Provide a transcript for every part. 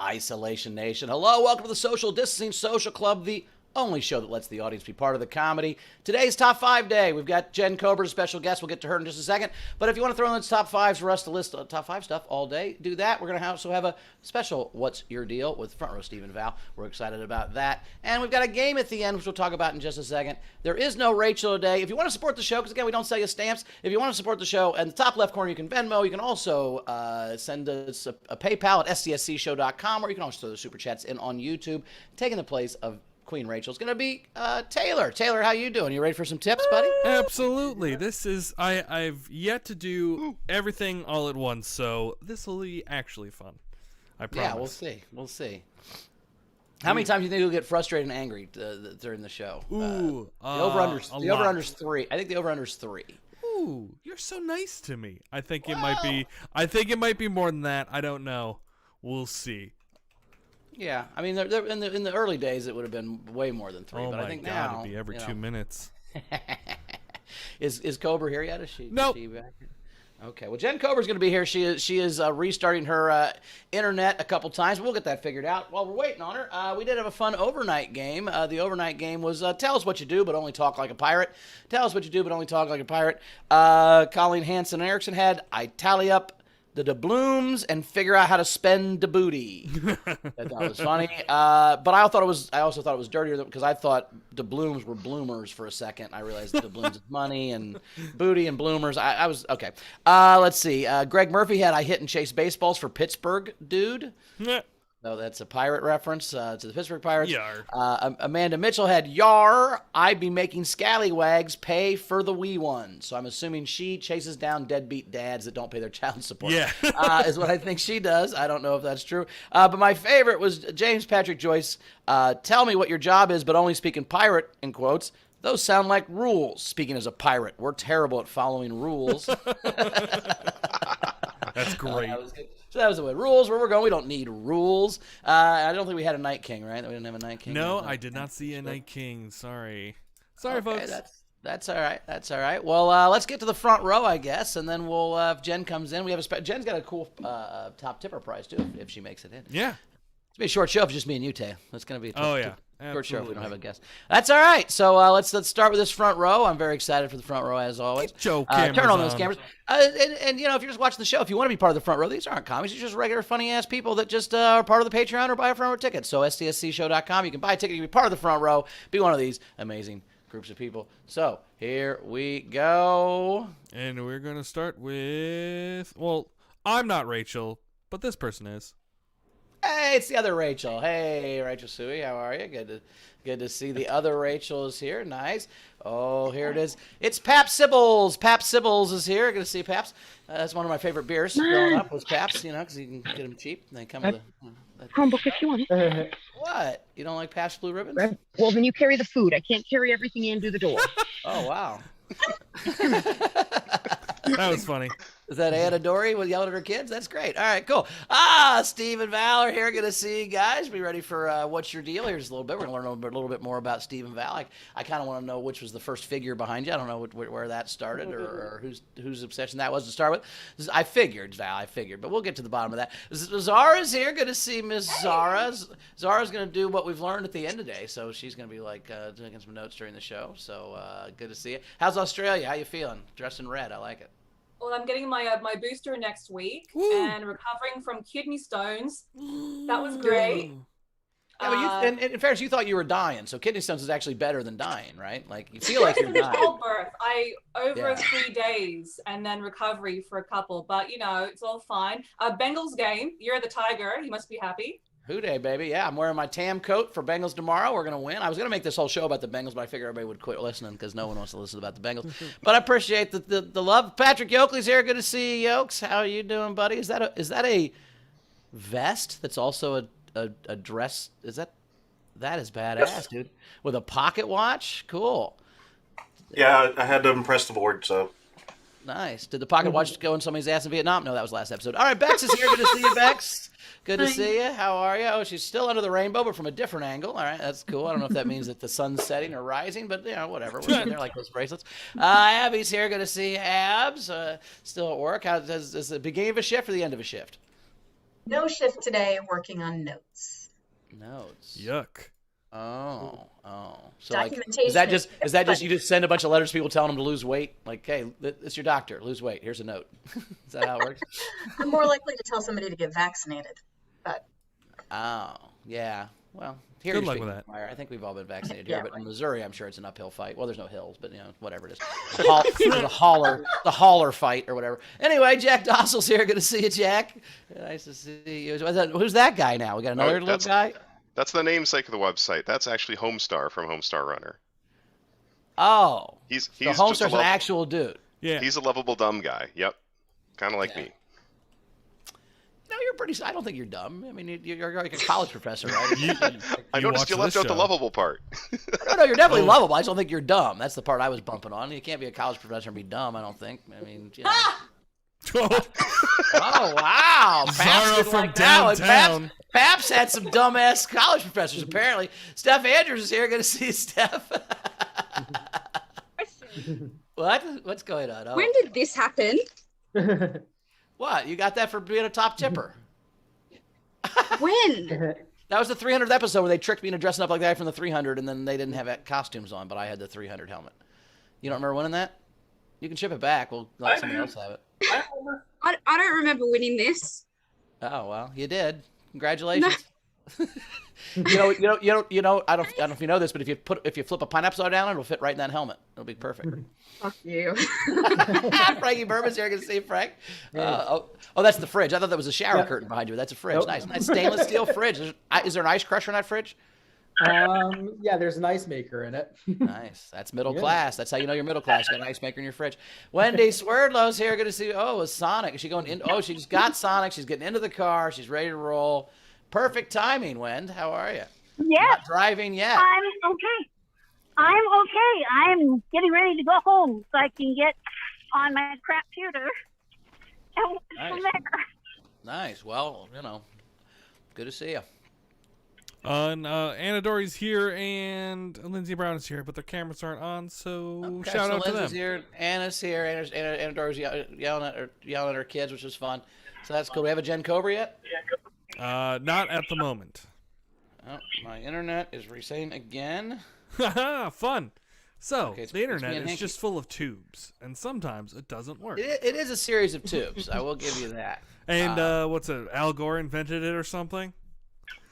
Isolation Nation. Hello, welcome to the Social Distancing Social Club, the only show that lets the audience be part of the comedy. Today's Top 5 day. We've got Jen Kober, a special guest. We'll get to her in just a second. But if you want to throw in those top 5s for us to list top 5 stuff all day, do that. We're going to also have a special What's Your Deal with front row Steve and Val. We're excited about that. And we've got a game at the end, which we'll talk about in just a second. There is no Rachel today. If you want to support the show, because again, we don't sell you stamps. If you want to support the show, in the top left corner, you can Venmo. You can also send us a PayPal at scscshow.com, or you can also throw the super chats in on YouTube, taking the place of Queen Rachel's going to be Taylor. Taylor, how you doing? You ready for some tips, buddy? Absolutely. This is I've yet to do everything all at once, so this will be actually fun. I promise. Yeah, we'll see. We'll see. How many times do you think you'll get frustrated and angry during the show? Ooh, the over-under's 3. I think the over-under's 3. Ooh, you're so nice to me. I think it might be. I think it might be more than that. I don't know. We'll see. Yeah, I mean, in the early days, it would have been way more than 3. Oh but my I think God, now it'd be every 2 minutes. Is Cobra here yet? Is she? Nope. Is she back? Okay. Well, Jen Kober's going to be here. She is restarting her internet a couple times. We'll get that figured out while we're waiting on her. We did have a fun overnight game. The overnight game was tell us what you do, but only talk like a pirate. Tell us what you do, but only talk like a pirate. Colleen Hansen and Erickson had I tally up the doubloons and figure out how to spend the booty. I thought it was funny. But I also thought it was dirtier because I thought doubloons were bloomers for a second. I realized doubloons is money and booty and bloomers. I was okay. Let's see. Greg Murphy had I hit and chase baseballs for Pittsburgh, dude. No, that's a pirate reference to the Pittsburgh Pirates. Yar. Amanda Mitchell had yar, I be making scallywags pay for the wee ones. So I'm assuming she chases down deadbeat dads that don't pay their child support. Yeah. Is what I think she does. I don't know if that's true. But my favorite was James Patrick Joyce. Tell me what your job is, but only speak in pirate, in quotes. Those sound like rules. Speaking as a pirate, we're terrible at following rules. That's great. That was good. So that was the way. Rules, where we're going, we don't need rules. I don't think we had a Night King, right? We didn't have a Night King. No, I did not see a Night King. Sorry, folks. That's all right. That's all right. Well, let's get to the front row, I guess, and then we'll if Jen comes in, we have Jen's got a cool top tipper prize too if she makes it in. Yeah. It's gonna be a short show if it's just me and you, Tay. It's gonna be a short show if we don't have a guest. That's all right. So let's start with this front row. I'm very excited for the front row as always. Turn on those cameras. And you know, if you're just watching the show, if you want to be part of the front row, these aren't comics. These are just regular funny ass people that just are part of the Patreon or buy a front row ticket. So stscshow.com. You can buy a ticket. You can be part of the front row. Be one of these amazing groups of people. So here we go. And we're gonna start with. Well, I'm not Rachel, but this person is. Hey, it's the other Rachel. Hey, Rachel Sui, how are you? Good to see the other Rachel is here. Nice. Oh, here it is. It's Pap Sibbles. Pap Sibbles is here. Good to see Paps. That's one of my favorite beers growing up was Paps, you know, because you can get them cheap. And they come with a Chromebook if you want. What? You don't like Pabst Blue Ribbons? Well, then you carry the food. I can't carry everything in through the door. Oh, wow. That was funny. Is that Anna Dory with yelling at her kids? That's great. All right, cool. Steve and Val are here. Good to see you guys. Be ready for What's Your Deal? Here's a little bit. We're going to learn a little bit more about Steve and Val. I kind of want to know which was the first figure behind you. I don't know where that started or whose obsession that was to start with. I figured, Val, but we'll get to the bottom of that. Zara's here. Good to see Miss Zara. Zara's going to do what we've learned at the end today, so she's going to be like taking some notes during the show. So good to see you. How's Australia? How you feeling? Dressed in red. I like it. Well, I'm getting my my booster next week. Woo. And recovering from kidney stones. That was great. Yeah, but in fairness, you thought you were dying, so kidney stones is actually better than dying, right? Like you feel like you're dying. Childbirth. Over 3 days and then recovery for a couple, but you know it's all fine. Bengals game. You're the Tiger. You must be happy. Hoo-day, baby. Yeah, I'm wearing my Tam coat for Bengals tomorrow. We're going to win. I was going to make this whole show about the Bengals, but I figured everybody would quit listening because no one wants to listen about the Bengals. But I appreciate the love. Patrick Yoakley's here. Good to see you, Yokes. How are you doing, buddy? Is that a vest that's also a dress? That is badass, Yes. dude. With a pocket watch? Cool. Yeah, I had to impress the board, so. Nice. Did the pocket watch go in somebody's ass in Vietnam? No, that was last episode. All right, Bex is here. Good to see you, Bex. Good to see you. How are you? Oh, she's still under the rainbow, but from a different angle. All right, that's cool. I don't know if that means that the sun's setting or rising, but, you know, whatever. We're sitting there like those bracelets. Abby's here. Good to see you, Abs. Still at work. Is the beginning of a shift or the end of a shift? No shift today, working on notes. Notes. Yuck. Oh. So like, Documentation. is that just you just send a bunch of letters to people telling them to lose weight? Like, hey, it's your doctor. Lose weight. Here's a note. Is that how it works? I'm more likely to tell somebody to get vaccinated. But Oh, yeah. Well, here Good you're luck speaking with that. from fire. I think we've all been vaccinated Yeah, here, but in right. Missouri, I'm sure it's an uphill fight. Well, there's no hills, but whatever it is, the hauler fight or whatever. Anyway, Jack Dossel's here. Good to see you, Jack. Nice to see you. Who's that guy now? We got another little guy. That's the namesake of the website. That's actually Homestar from Homestar Runner. Oh, He's so just Homestar's an actual dude. Yeah. He's a lovable dumb guy. Yep, kind of like me. No, you're pretty. I don't think you're dumb. I mean, you're like a college professor, right? I You noticed you watch left this out the show. lovable part. No, you're definitely lovable. I just don't think you're dumb. That's the part I was bumping on. You can't be a college professor and be dumb. I don't think. I mean, Oh wow, Paps Zara didn't from like that one. downtown. Paps had some dumbass college professors apparently. Steph Andrews is here. Good to see you, Steph. What? What's going on? Oh. When did this happen? What? You got that for being a top tipper? When? That was the 300th episode where they tricked me into dressing up like that from the 300, and then they didn't have costumes on, but I had the 300 helmet. You don't remember winning that? You can ship it back. We'll let somebody else have it. I don't remember winning this. Oh well, you did. Congratulations. No. You know. I don't know if you know this, but if you flip a pineapple upside down, it'll fit right in that helmet. It'll be perfect. Fuck you. Frankie Burman's here. Good to see you, Frank. Oh, that's the fridge. I thought that was a shower curtain behind you. That's a fridge. Nope. Nice stainless steel fridge. Is there an ice crusher in that fridge? Yeah, there's an ice maker in it. Nice. That's middle class. That's how you know you're middle class. You got an ice maker in your fridge. Wendy Swerdlow's here. Good to see you. Oh, it's Sonic. Is she going in? Oh, she's got Sonic. She's getting into the car. She's ready to roll. Perfect timing, Wend. How are you? Yes. Not driving yet. I'm okay. I'm getting ready to go home so I can get on my crap computer and watch from there. Nice. Well, good to see you. Anna Dory's here and Lindsay Brown is here, but their cameras aren't on, so shout out to them. Lindsay's here. Anna's here. Anna Dory's yelling at her kids, which was fun. So that's cool. Do we have a Jen Cobra yet? Not at the moment. Oh, my internet is resetting again. Haha, fun. So, Okay, the internet being is hanky. just full of tubes, and sometimes it doesn't work. It is a series of tubes. I will give you that. And what's it? Al Gore invented it or something?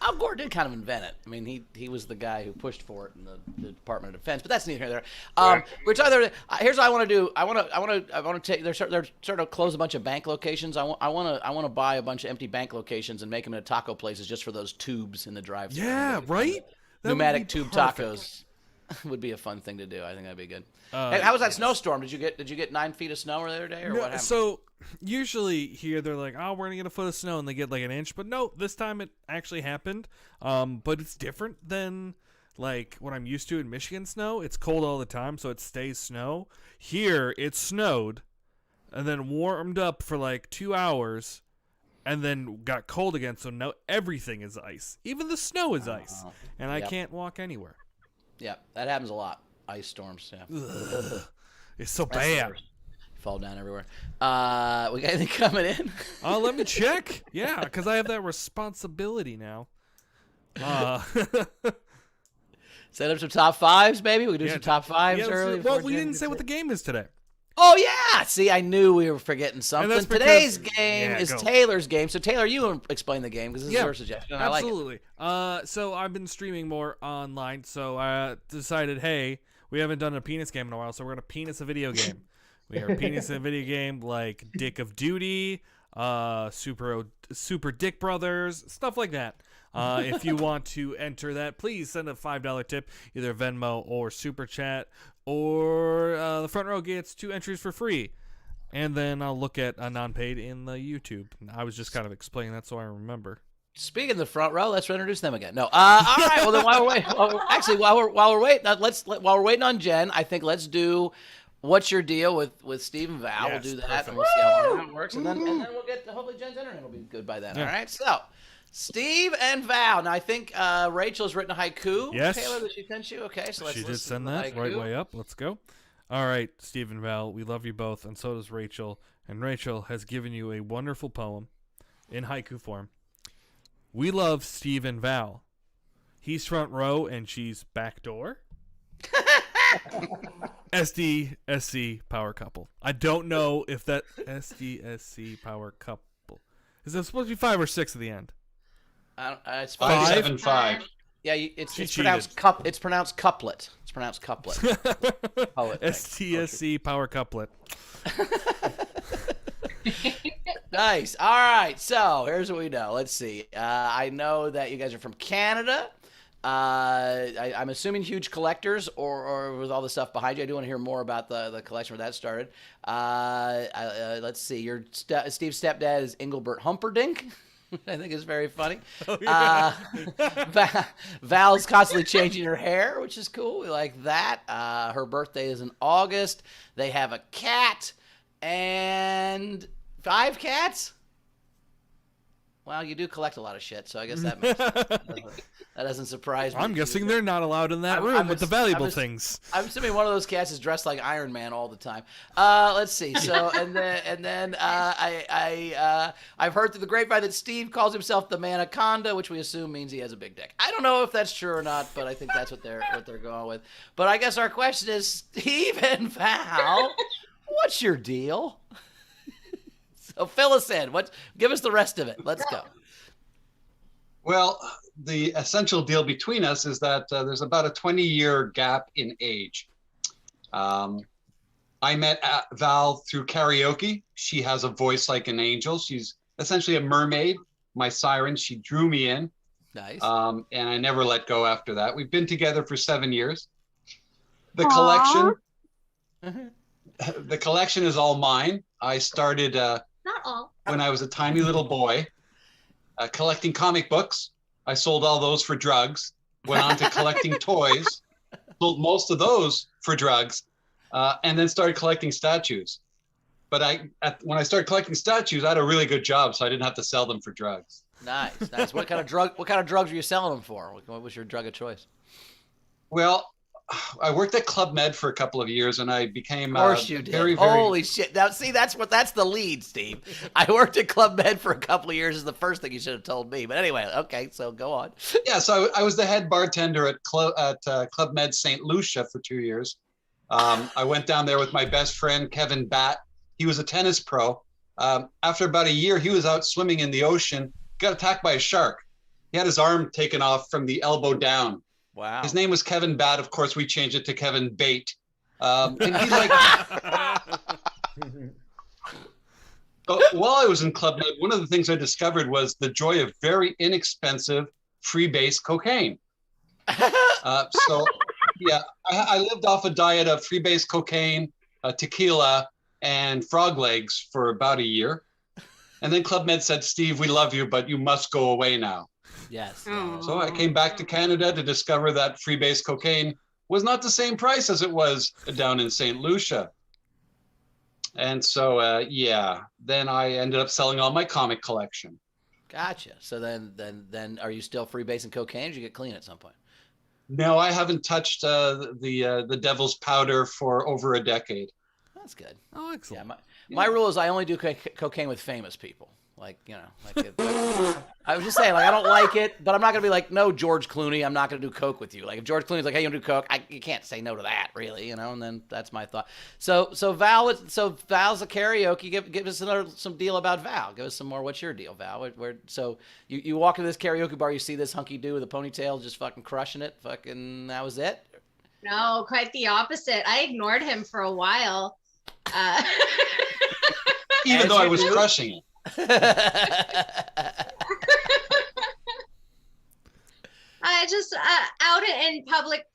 Al Gore did kind of invent it. I mean, he was the guy who pushed for it in the Department of Defense. But that's neither here nor there. We're talking. Here's what I want to do. I want to take. They're starting to close a bunch of bank locations. I want to buy a bunch of empty bank locations and make them into taco places just for those tubes in the drive-thru. Yeah, right. That would Pneumatic be tube perfect. tacos would be a fun thing to do. I think that'd be good. Hey, how was that snowstorm? Did you get 9 feet of snow the other day, or what happened? So usually here they're like, oh, we're gonna get a foot of snow, and they get like an inch. But no, this time it actually happened. But it's different than like what I'm used to in Michigan snow. It's cold all the time, so it stays snow. Here it snowed, and then warmed up for like 2 hours, and then got cold again. So now everything is ice. Even the snow is ice, and I can't walk anywhere. Yeah, that happens a lot. Ice storms. Yeah. Ugh. It's so That's the bad. worst. Fall down everywhere. We got anything coming in? Let me check. Yeah, because I have that responsibility now. Set up some top fives, maybe. We can do some top fives let's early. do it. Well, before we Jen didn't gets say what here. the game is today. Oh yeah! See, I knew we were forgetting something. that's because- Today's game is go. Taylor's game. So Taylor, you explain the game because this is your suggestion. I like it. Absolutely. So I've been streaming more online, so I decided, hey, we haven't done a penis game in a while, so we're gonna penis a video game. We have penis a video game like Dick of Duty, Super Dick Brothers, stuff like that. If you want to enter that, please send a $5 tip, either Venmo or Super Chat, or the front row gets 2 entries for free. And then I'll look at a non-paid in the YouTube. I was just kind of explaining that so I remember. Speaking of the front row, let's introduce them again. No, all right. Well, then while we're waiting, while we're waiting on Jen, I think let's do what's your deal with Steve and Val. Yes, we'll do that, perfect. and we'll see how it works, and then we'll get hopefully Jen's internet will be good by then. Yeah. All right, so. Steve and Val. Now I think Rachel has written a haiku. Yes. Taylor, that she sent you. Okay, so let's She did listen send to the that right haiku. way up. Let's go. All right, Steve and Val, we love you both, and so does Rachel. And Rachel has given you a wonderful poem in haiku form. We love Steve and Val. He's front row and she's back door. SDSC power couple. I don't know if that SDSC power couple is it supposed to be 5 or 6c at the end. It's 5, 5. 7, 5. Yeah, it's pronounced It's pronounced couplet. It's pronounced couplet. SDSC power couplet. Nice. All right. So here's what we know. Let's see. I know that you guys are from Canada. I'm assuming huge collectors, or with all the stuff behind you. I do want to hear more about the collection where that started. Let's see. Your Steve's stepdad is Engelbert Humperdinck. I think is very funny. Oh, yeah. Val's constantly changing her hair, which is cool. We like that. Her birthday is in August. They have a cat and 5 cats. Well, you do collect a lot of shit, so I guess that doesn't surprise me. I'm guessing they're not allowed in that room with the valuable things. I'm assuming one of those cats is dressed like Iron Man all the time. Let's see. So and then I've heard through the grapevine that Steve calls himself the Manaconda, which we assume means he has a big dick. I don't know if that's true or not, but I think that's what they're going with. But I guess our question is, Steve and Val, what's your deal? So fill us in. Give us the rest of it. Let's go. Well, the essential deal between us is that there's about a 20-year gap in age. I met Val through karaoke. She has a voice like an angel. She's essentially a mermaid, my siren. She drew me in. Nice. And I never let go after that. We've been together for 7 years. The collection, the collection is all mine. I started Not all. when I was a tiny little boy, collecting comic books. I sold all those for drugs, went on to collecting toys, sold most of those for drugs, and then started collecting statues. But when I started collecting statues, I had a really good job, so I didn't have to sell them for drugs. Nice. What kind of drugs were you selling them for? What was your drug of choice? Well, I worked at Club Med for a couple of years, and I became Of course you did. very, very... Holy shit. Now, see, that's the lead, Steve. I worked at Club Med for a couple of years is the first thing you should have told me. But anyway, okay, so go on. Yeah, so I was the head bartender at Club Med St. Lucia for 2 years. I went down there with my best friend, Kevin Batt. He was a tennis pro. After about a year, he was out swimming in the ocean, got attacked by a shark. He had his arm taken off from the elbow down. Wow. His name was Kevin Batt. Of course, we changed it to Kevin Bait. And he's like, but while I was in Club Med, one of the things I discovered was the joy of very inexpensive freebase cocaine. So, yeah, I lived off a diet of freebase cocaine, tequila, and frog legs for about a year. And then Club Med said, Steve, we love you, but you must go away now. Yes. So I came back to Canada to discover that freebase cocaine was not the same price as it was down in St. Lucia. And so, yeah, then I ended up selling all my comic collection. Gotcha. So then are you still freebasing cocaine, or did you get clean at some point? No, I haven't touched the devil's powder for over a decade. That's good. Oh, excellent. Yeah, my rule is I only do cocaine with famous people. Like, I was just saying, like, I don't like it, but I'm not going to be like, no, George Clooney, I'm not going to do coke with you. Like, if George Clooney's like, hey, you want to do coke? You can't say no to that, really, and then that's my thought. So Val's a karaoke. Give us some deal about Val. Give us some more. What's your deal, Val? So you walk into this karaoke bar, you see this hunky dude with a ponytail just fucking crushing it. Fucking, that was it? No, quite the opposite. I ignored him for a while. Even though I was crushing it. I just out in public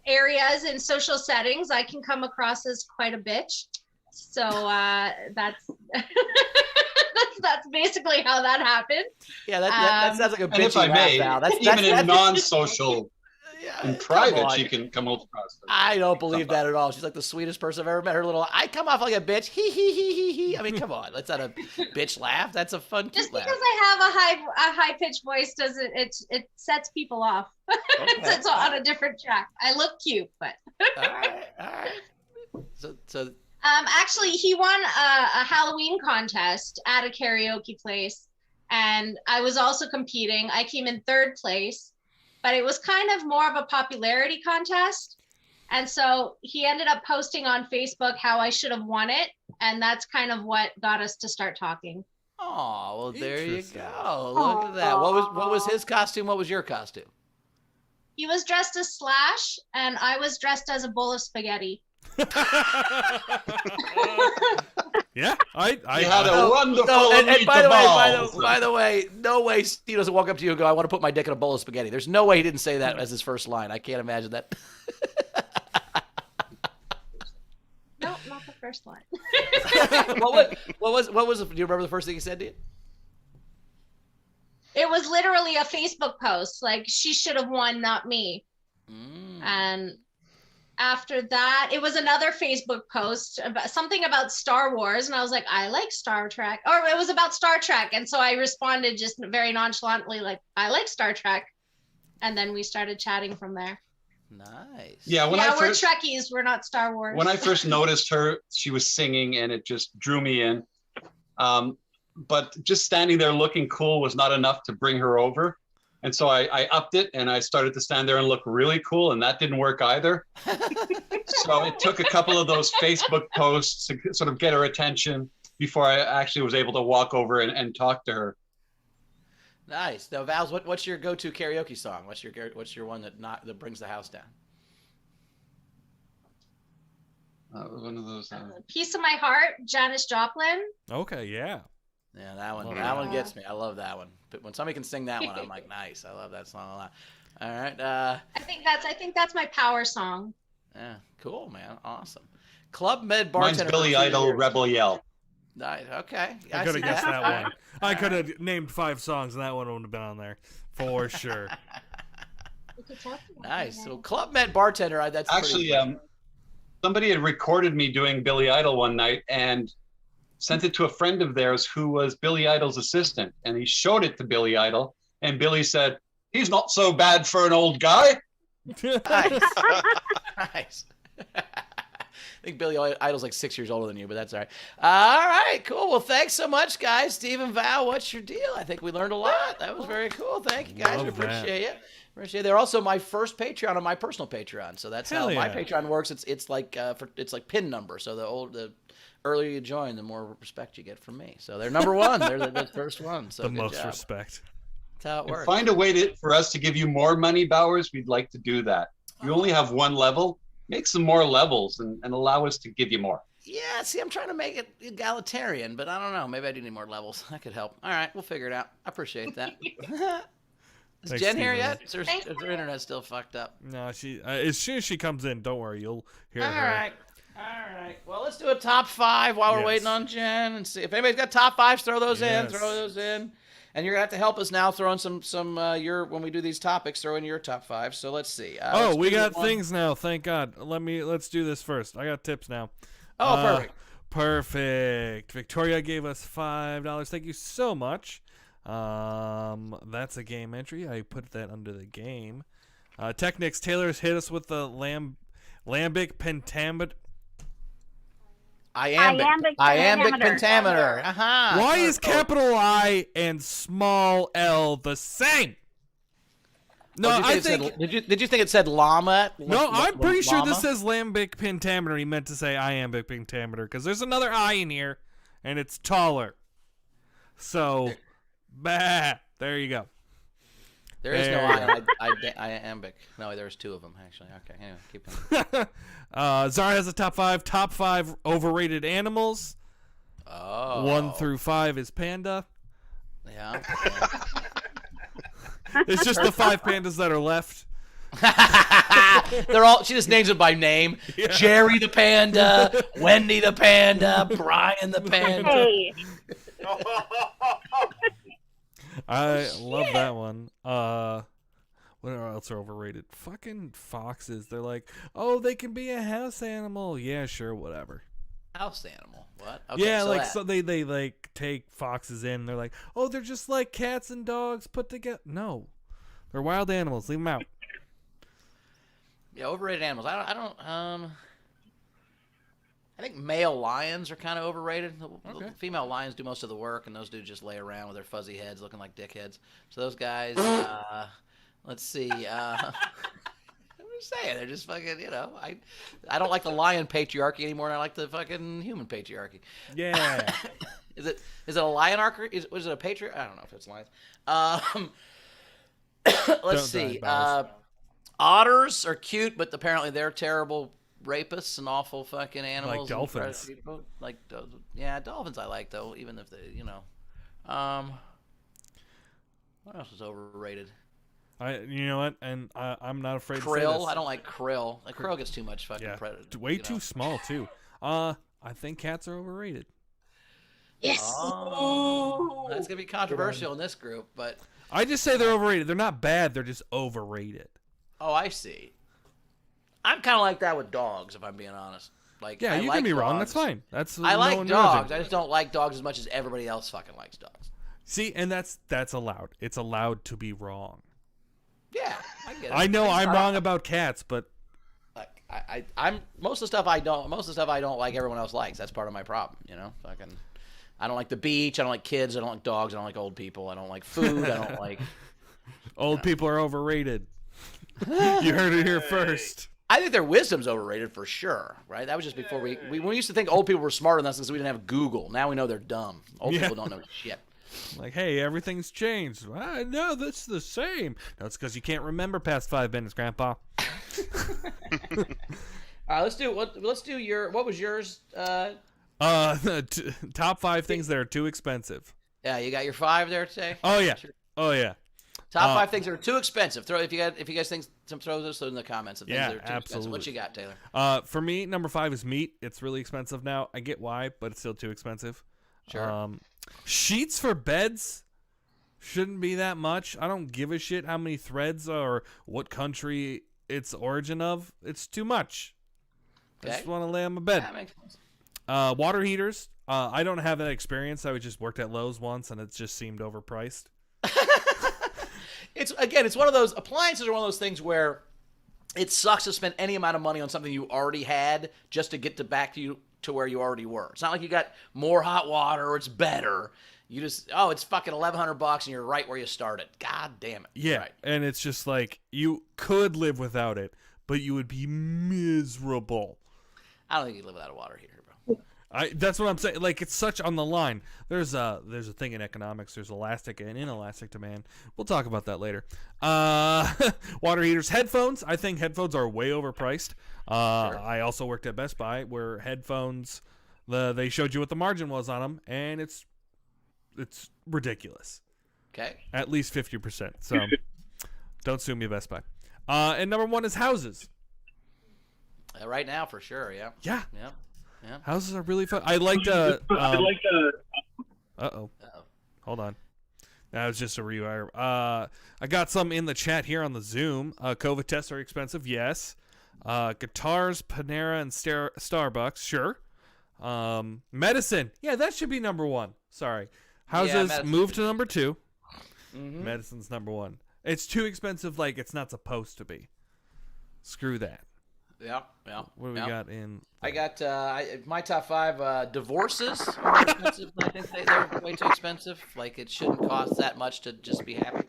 areas and social settings, I can come across as quite a bitch. So that's that's basically how that happened. Yeah, that sounds like a bitchy and if I may, even in non-social. Yeah, in private, she can come across. I don't believe that at all. She's like the sweetest person I've ever met. Her little, I come off like a bitch. Hee hee hee hee hee. I mean, come on, that's not a bitch laugh. That's a fun cute Just laugh. because I have a high pitched voice doesn't it sets people off. Okay. It's on a different track. I look cute, but. all right. So. Actually, he won a Halloween contest at a karaoke place, and I was also competing. I came in 3rd place, but it was kind of more of a popularity contest. And so he ended up posting on Facebook how I should have won it. And that's kind of what got us to start talking. Oh, well, there you go. Look at that. What was his costume? What was your costume? He was dressed as Slash, and I was dressed as a bowl of spaghetti. Yeah, I had a wonderful and by the way, no way Steve doesn't walk up to you and go, "I want to put my dick in a bowl of spaghetti." There's no way he didn't say that as his first line. I can't imagine that. No, not the first line. what was? Do you remember the first thing he said to you? It was literally a Facebook post, like, she should have won, not me. And after that, it was another Facebook post about something about Star Wars, and I was like, I like Star Trek. Or it was about Star Trek, and so I responded just very nonchalantly, like, I like Star Trek. And then we started chatting from there. Nice. Yeah, we're Trekkies, we're not Star Wars. When I first noticed her, she was singing, and it just drew me in. But just standing there looking cool was not enough to bring her over. And so I upped it, and I started to stand there and look really cool, and that didn't work either. So it took a couple of those Facebook posts to sort of get her attention before I actually was able to walk over and talk to her. Nice. Now, Vals, what's your go-to karaoke song? What's your one that brings the house down? One of those. Piece of My Heart, Janis Joplin. Okay, yeah. Yeah, that one gets me. I love that one. But when somebody can sing that one, I'm like, nice. I love that song a lot. All right. I think that's my power song. Yeah, cool, man. Awesome. Club Med bartender. Mine's Billy Idol, Rebel Yell. Nice. Okay. I could have guessed that one. I could have named 5 songs, and that one would have been on there for sure. Nice. So Club Med bartender. That's actually somebody had recorded me doing Billy Idol one night and sent it to a friend of theirs who was Billy Idol's assistant, and he showed it to Billy Idol, and Billy said, "He's not so bad for an old guy." Nice. Nice. I think Billy Idol's like 6 years older than you, but that's all right. All right, cool. Well, thanks so much, guys. Steve and Val, what's your deal? I think we learned a lot. That was very cool. Thank you, guys. We appreciate it. Appreciate it. They're also my first Patreon on my personal Patreon, so that's how my Patreon works. It's like pin number. So the earlier you join, the more respect you get from me. So they're number one. They're the first one. So the most respect. That's how it works. Find a way for us to give you more money, Bowers. We'd like to do that. You only have one level. Make some more levels and allow us to give you more. Yeah, see, I'm trying to make it egalitarian, but I don't know. Maybe I do need more levels. That could help. All right, we'll figure it out. I appreciate that. Is Thanks, Jen here Steven. yet? Is her internet still fucked up? No, she. As soon as she comes in, don't worry, you'll hear her. All right. Well, let's do a top 5 while we're waiting on Jen and see if anybody's got top 5s. Throw those in. Throw those in. And you're gonna have to help us now. Throw in some when we do these topics. Throw in your top 5. So let's see. We got things now. Thank God. Let's do this first. I got tips now. Oh, perfect. Perfect. Victoria gave us $5. Thank you so much. That's a game entry. I put that under the game. Technics Taylor's hit us with the lambic pentameter. Iambic pentameter. Uh-huh. Why is capital I and small l the same? No, I think. Did you think it said llama? No, I'm pretty sure this says lambic pentameter. He meant to say iambic pentameter because there's another I in here, and it's taller. So, there you go. There is no iambic. No, there's 2 of them actually. Okay, anyway, keep going. Zara has a top 5. Top 5 overrated animals. Oh. 1 through 5 is panda. Yeah. It's just the 5 pandas that are left. They're all. She just names them by name. Yeah. Jerry the panda, Wendy the panda, Brian the panda. Hey. I love that one. What else are overrated? Fucking foxes. They're like, oh, they can be a house animal. Yeah, sure, whatever. House animal? What? Okay, yeah, so they like take foxes in. They're like, oh, they're just like cats and dogs put together. No, they're wild animals. Leave them out. Yeah, overrated animals. I I think male lions are kind of overrated. Okay. The female lions do most of the work, and those dudes just lay around with their fuzzy heads looking like dickheads. So those guys, let's see. I'm just saying, they're just fucking, I don't like the lion patriarchy anymore, and I like the fucking human patriarchy. Yeah. Is it a lionarchy? Was it a patriarchy? I don't know if it's lions. Let's see. Otters are cute, but apparently they're terrible rapists and awful fucking animals. Like dolphins. Dolphins I like though, even if they, what else is overrated? You know what? And I'm not afraid to say Krill. this. I don't like krill. Like krill gets too much fucking credit. Way too small too. I think cats are overrated. Yes. Oh, that's gonna be controversial in this group, but I just say they're overrated. They're not bad. They're just overrated. Oh, I see. I'm kind of like that with dogs, if I'm being honest. Like, yeah, I you like can be dogs. wrong. That's fine. I like dogs. I just don't like dogs as much as everybody else fucking likes dogs. See, and that's allowed. It's allowed to be wrong. Yeah, I get it. I know I'm wrong about cats, but like I'm most of the stuff I don't like everyone else likes. That's part of my problem, Fucking, I don't like the beach. I don't like kids. I don't like dogs. I don't like old people. I don't like food. I don't like. Old people are overrated. You heard it here first. I think their wisdom's overrated for sure, right? That was just before we used to think old people were smarter than us because we didn't have Google. Now we know they're dumb. Old people don't know shit. Like, hey, everything's changed. No, that's the same. No, it's because you can't remember past 5 minutes, Grandpa. All right, let's do your. What was yours? Top 5 things that are too expensive. Yeah, you got your 5 there today. Oh yeah. Sure. Oh yeah. Top 5 things that are too expensive. If you guys think some, throw those in the comments. Of things that are too absolutely. expensive. What you got, Taylor? For me, number 5 is meat. It's really expensive now. I get why, but it's still too expensive. Sure. Sheets for beds shouldn't be that much. I don't give a shit how many threads or what country it's origin of. It's too much. Okay. I just want to lay on my bed. That makes sense. Water heaters. I don't have that experience. I just worked at Lowe's once, and it just seemed overpriced. It's one of those appliances are one of those things where it sucks to spend any amount of money on something you already had just to get back to where you already were. It's not like you got more hot water or it's better. You just it's fucking $1,100 and you're right where you started. God damn it. Yeah, right. And it's just like you could live without it, but you would be miserable. I don't think you live without a water heater, bro. That's what I'm saying. Like, it's such on the line. There's a thing in economics. There's elastic and inelastic demand. We'll talk about that later. Water heaters, headphones. I think headphones are way overpriced. Sure. I also worked at Best Buy where headphones, they showed you what the margin was on them, and it's ridiculous. Okay. At least 50%. So don't sue me, Best Buy. And number 1 is houses. Right now, for sure. Yeah. Yeah. Yeah. Yeah. Houses are really fun. I like to. Uh-oh. Hold on. That was just a rewire. I got some in the chat here on the Zoom. COVID tests are expensive. Yes. Guitars, Panera, and Starbucks. Sure. Medicine. Yeah, that should be number 1. Sorry. Houses move to number 2. Mm-hmm. Medicine's number 1. It's too expensive. Like it's not supposed to be. Screw that. Yeah. What do we got in? I got my top 5 divorces are expensive. I think they're way too expensive. Like it shouldn't cost that much to just be happy.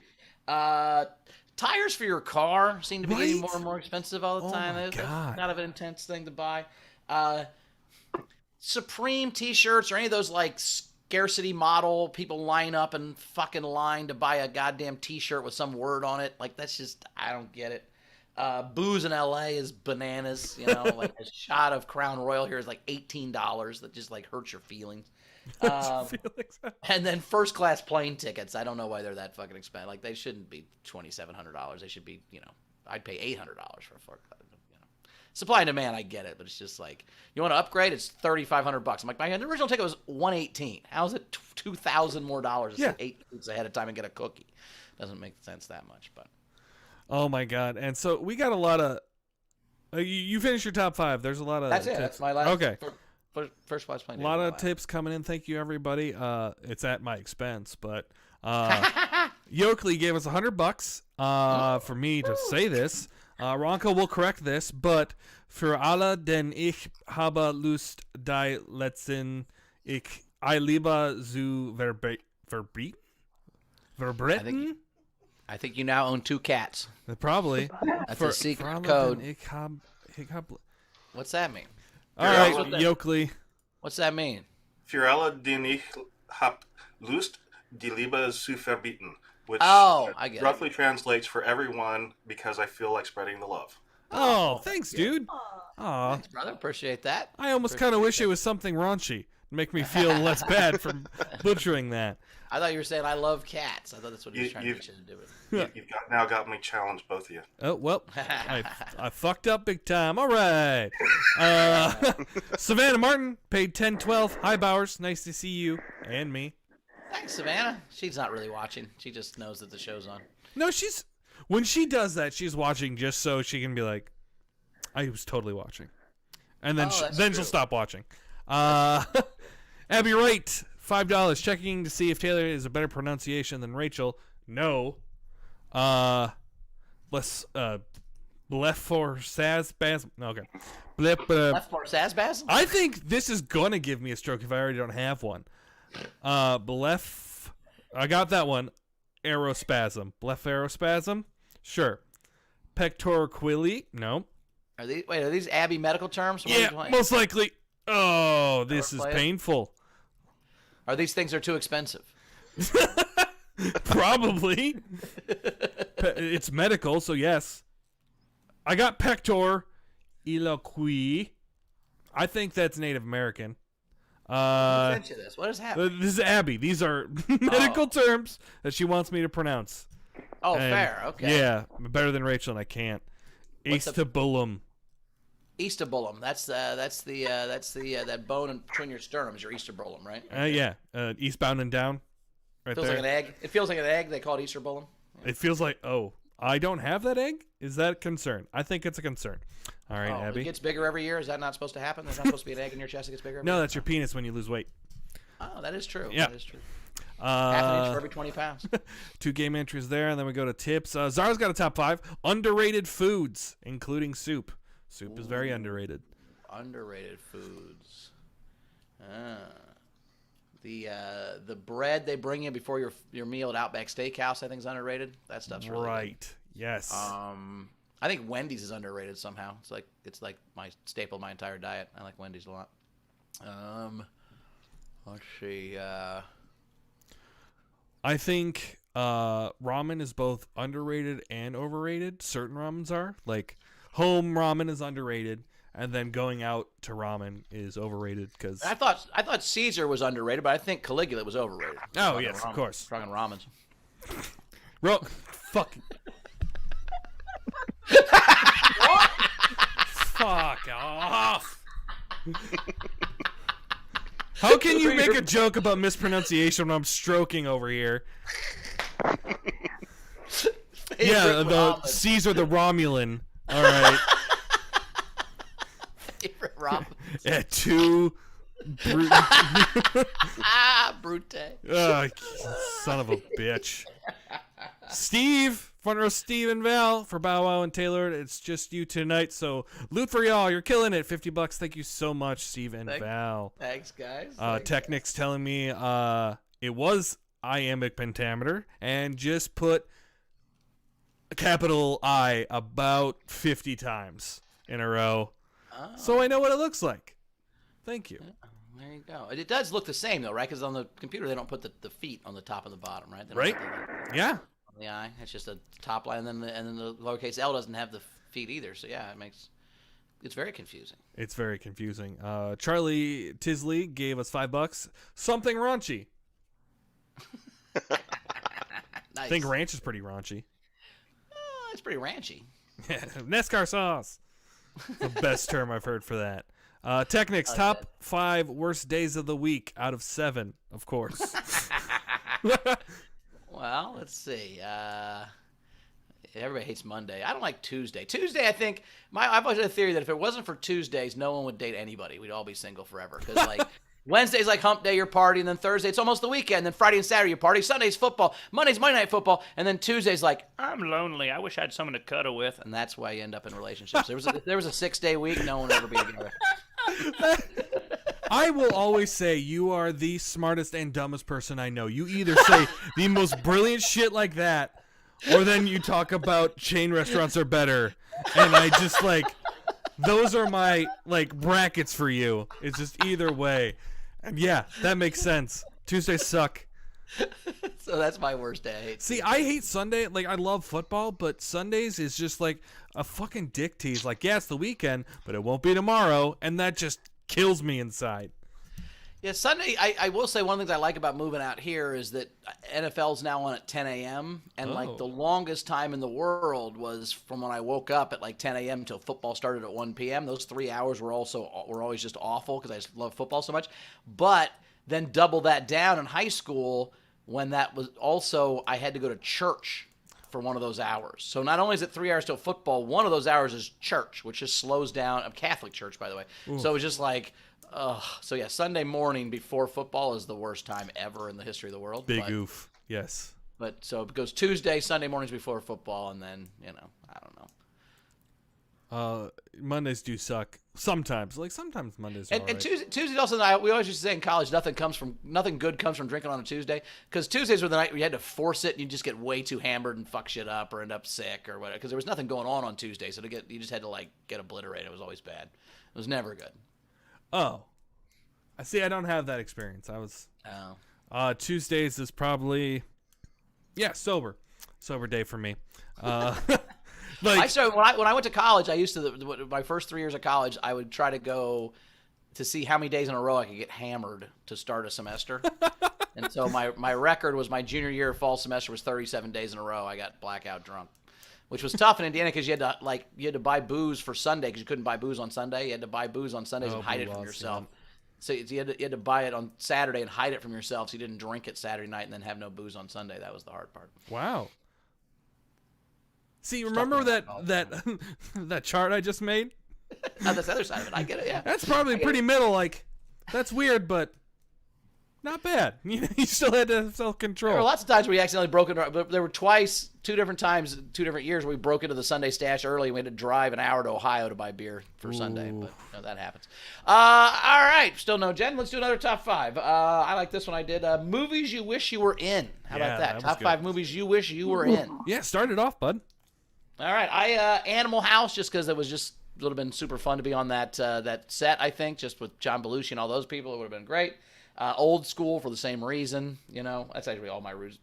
Tires for your car seem to be getting more and more expensive all the time. It's kind of an intense thing to buy. Supreme T-shirts or any of those like scarcity model people line up and fucking line to buy a goddamn T-shirt with some word on it. Like that's just I don't get it. Booze in LA is bananas, like a shot of Crown Royal here is like $18. That just like hurts your feelings. And then first class plane tickets. I don't know why they're that fucking expensive. Like they shouldn't be $2,700. They should be, I'd pay $800 for a first class. Supply and demand, I get it, but it's just like you want to upgrade, it's $3,500. I'm like, my original ticket was $118. How is it $2,000 more dollars? Yeah. 8 weeks ahead of time and get a cookie. Doesn't make sense that much, but. Oh my god! And so we got a lot of. You finished your top 5. There's a lot of. That's tips. it. That's my last. Okay. First place playing. A lot of tips coming in. Thank you, everybody. It's at my expense, but Yoakley gave us $100 for me to say this. Ronka will correct this, but für alle, den ich habe Lust, die letzten I lieber zu verbreiten. I think you now own 2 cats. Probably. That's For a secret alle, code. den ich hab What's that mean? All right, Yoakley. What's that mean? Für alle, den ich hab Lust, die Liebe zu verbieten. Which I get roughly translates for everyone because I feel like spreading the love. Oh, thanks, dude. Aw. Thanks, brother. Appreciate that. I almost kind of wish it was something raunchy. Make me feel less bad for butchering that. I thought you were saying I love cats. I thought that's what he was trying to get you to do it. You've now got me challenged, both of you. Oh, well, I fucked up big time. All right. Savannah Martin paid 10.12. Hi, Bowers. Nice to see you and me. Thanks, Savannah. She's not really watching. She just knows that the show's on. No, when she does that, she's watching just so she can be like, I was totally watching. And then, she'll stop watching. Abby Wright, $5. Checking to see if Taylor is a better pronunciation than Rachel. No. Less left for Sazbaz. Okay. Left for Sazbaz? I think this is gonna give me a stroke if I already don't have one. I got that one. Aerospasm. Blepharospasm? Sure. Pectorquili? No. Are these Abby medical terms? Yeah, most likely. Oh, this is painful. Are these things too expensive? Probably. It's medical, so yes. I got pector eloqui. I think that's Native American. Who sent you this? What is happening? This is Abby. These are medical terms that she wants me to pronounce. Oh, fair. Okay. Yeah, better than Rachel, and I can't. Eastabulum. Eastabulum. That's that bone in between your sternums. Your easterbulum, right? Yeah. Eastbound and down. Right feels there. like an egg. It feels like an egg. They call it easterbulum. It feels like I don't have that egg. Is that a concern? I think it's a concern. All right, Abby. It gets bigger every year. Is that not supposed to happen? There's not supposed to be an egg in your chest that gets bigger. No, that's your penis when you lose weight. Oh, that is true. Yeah. That is true. Half an inch for every 20 pounds. 2 game entries there, and then we go to tips. Zara's got a top 5. Underrated foods, including soup. Soup is very underrated. Underrated foods. The bread they bring you before your meal at Outback Steakhouse, I think, is underrated. That stuff's really right. Good. Yes. I think Wendy's is underrated somehow. It's like my staple of my entire diet. I like Wendy's a lot. Let's see. I think ramen is both underrated and overrated. Certain ramens are. Like home ramen is underrated, and then going out to ramen is overrated because I thought Caesar was underrated, but I think Caligula was overrated. Oh yes, of course. Talking ramens. Fuck. Fuck off. How can you make a joke about mispronunciation when I'm stroking over here? Yeah, the Caesar the Romulan. All right. Favorite ramen. Yeah, 2 brute. Brute. Oh, son of a bitch. Steve, front row Steve and Val for Bow Wow and Taylor. It's just you tonight, so loot for y'all. You're killing it. $50. Thank you so much, Steve and Val. Thanks, guys. Technic's telling me it was iambic pentameter and just put a capital I about 50 times in a row. Oh. So I know what it looks like. Thank you. There you go. It does look the same, though, right? Because on the computer, they don't put the feet on the top and the bottom, right? They don't right? Yeah. On the I. It's just a top line, and then the lowercase L doesn't have the feet either. So, yeah, it's very confusing. It's very confusing. Charlie Tisley gave us $5. Something raunchy. Nice. I think ranch is pretty raunchy. It's pretty ranchy. NASCAR sauce. The best term I've heard for that. Technics, top 5 worst days of the week out of 7, of course. Well, let's see. Everybody hates Monday. I don't like Tuesday. Tuesday, I think, I've always had a theory that if it wasn't for Tuesdays, no one would date anybody. We'd all be single forever. Because, Wednesday's like hump day, your party, and then Thursday it's almost the weekend. Then Friday and Saturday you party. Sunday's football. Monday's Monday Night Football, and then Tuesday's like I'm lonely. I wish I had someone to cuddle with, and that's why you end up in relationships. There was a 6-day week, no one would ever be together. I will always say you are the smartest and dumbest person I know. You either say the most brilliant shit like that, or then you talk about chain restaurants are better, and I just like those are my like brackets for you. It's just either way. And yeah, that makes sense. Tuesdays suck. So that's my worst day. See, I hate Sunday. Like, I love football, but Sundays is just like a fucking dick tease. Like, yeah, it's the weekend, but it won't be tomorrow, and that just kills me inside. Yeah, Sunday, I will say one of the things I like about moving out here is that NFL's now on at 10 a.m., and like the longest time in the world was from when I woke up at like 10 a.m. until football started at 1 p.m. Those 3 hours were always just awful because I just love football so much. But then double that down in high school when that was also I had to go to church for one of those hours. So not only is it 3 hours till football, one of those hours is church, which just slows down. I'm Catholic church, by the way. Ooh. So it was just like, so yeah, Sunday morning before football is the worst time ever in the history of the world. Big oof, yes. But so it goes Tuesday, Sunday mornings before football, and then, I don't know. Mondays do suck sometimes. Like sometimes Mondays are and Tuesdays also. We always used to say in college, nothing good comes from drinking on a Tuesday, because Tuesdays were the night where you had to force it and you just get way too hammered and fuck shit up or end up sick or whatever. Because there was nothing going on Tuesday, so you just had to like get obliterated. It was always bad. It was never good. Oh, I see. I don't have that experience. Tuesdays is probably sober day for me. Like, I started when I went to college. I used to my first 3 years of college. I would try to go to see how many days in a row I could get hammered to start a semester. And so my record was my junior year of fall semester was 37 days in a row. I got blackout drunk, which was tough in Indiana because you had to buy booze for Sunday because you couldn't buy booze on Sunday. You had to buy booze on Sundays and hide it from yourself. Yeah. So you had to buy it on Saturday and hide it from yourself so you didn't drink it Saturday night and then have no booze on Sunday. That was the hard part. Wow. See, remember that chart I just made? On this other side of it, I get it, yeah. That's probably pretty middle, like, that's weird, but not bad. You still had to have self-control. There were lots of times where we accidentally broke into, but there were two different times, 2 different years where we broke into the Sunday stash early and we had to drive an hour to Ohio to buy beer for Sunday, but that happens. All right, still no Jen. Let's do another top 5. I like this one I did. Movies you wish you were in. How about that? Top 5 movies you wish you were in. Yeah, start it off, bud. All right, Animal House, just because it was just would have been super fun to be on that set. I think just with John Belushi and all those people, it would have been great. Old School for the same reason, that's actually all reasons.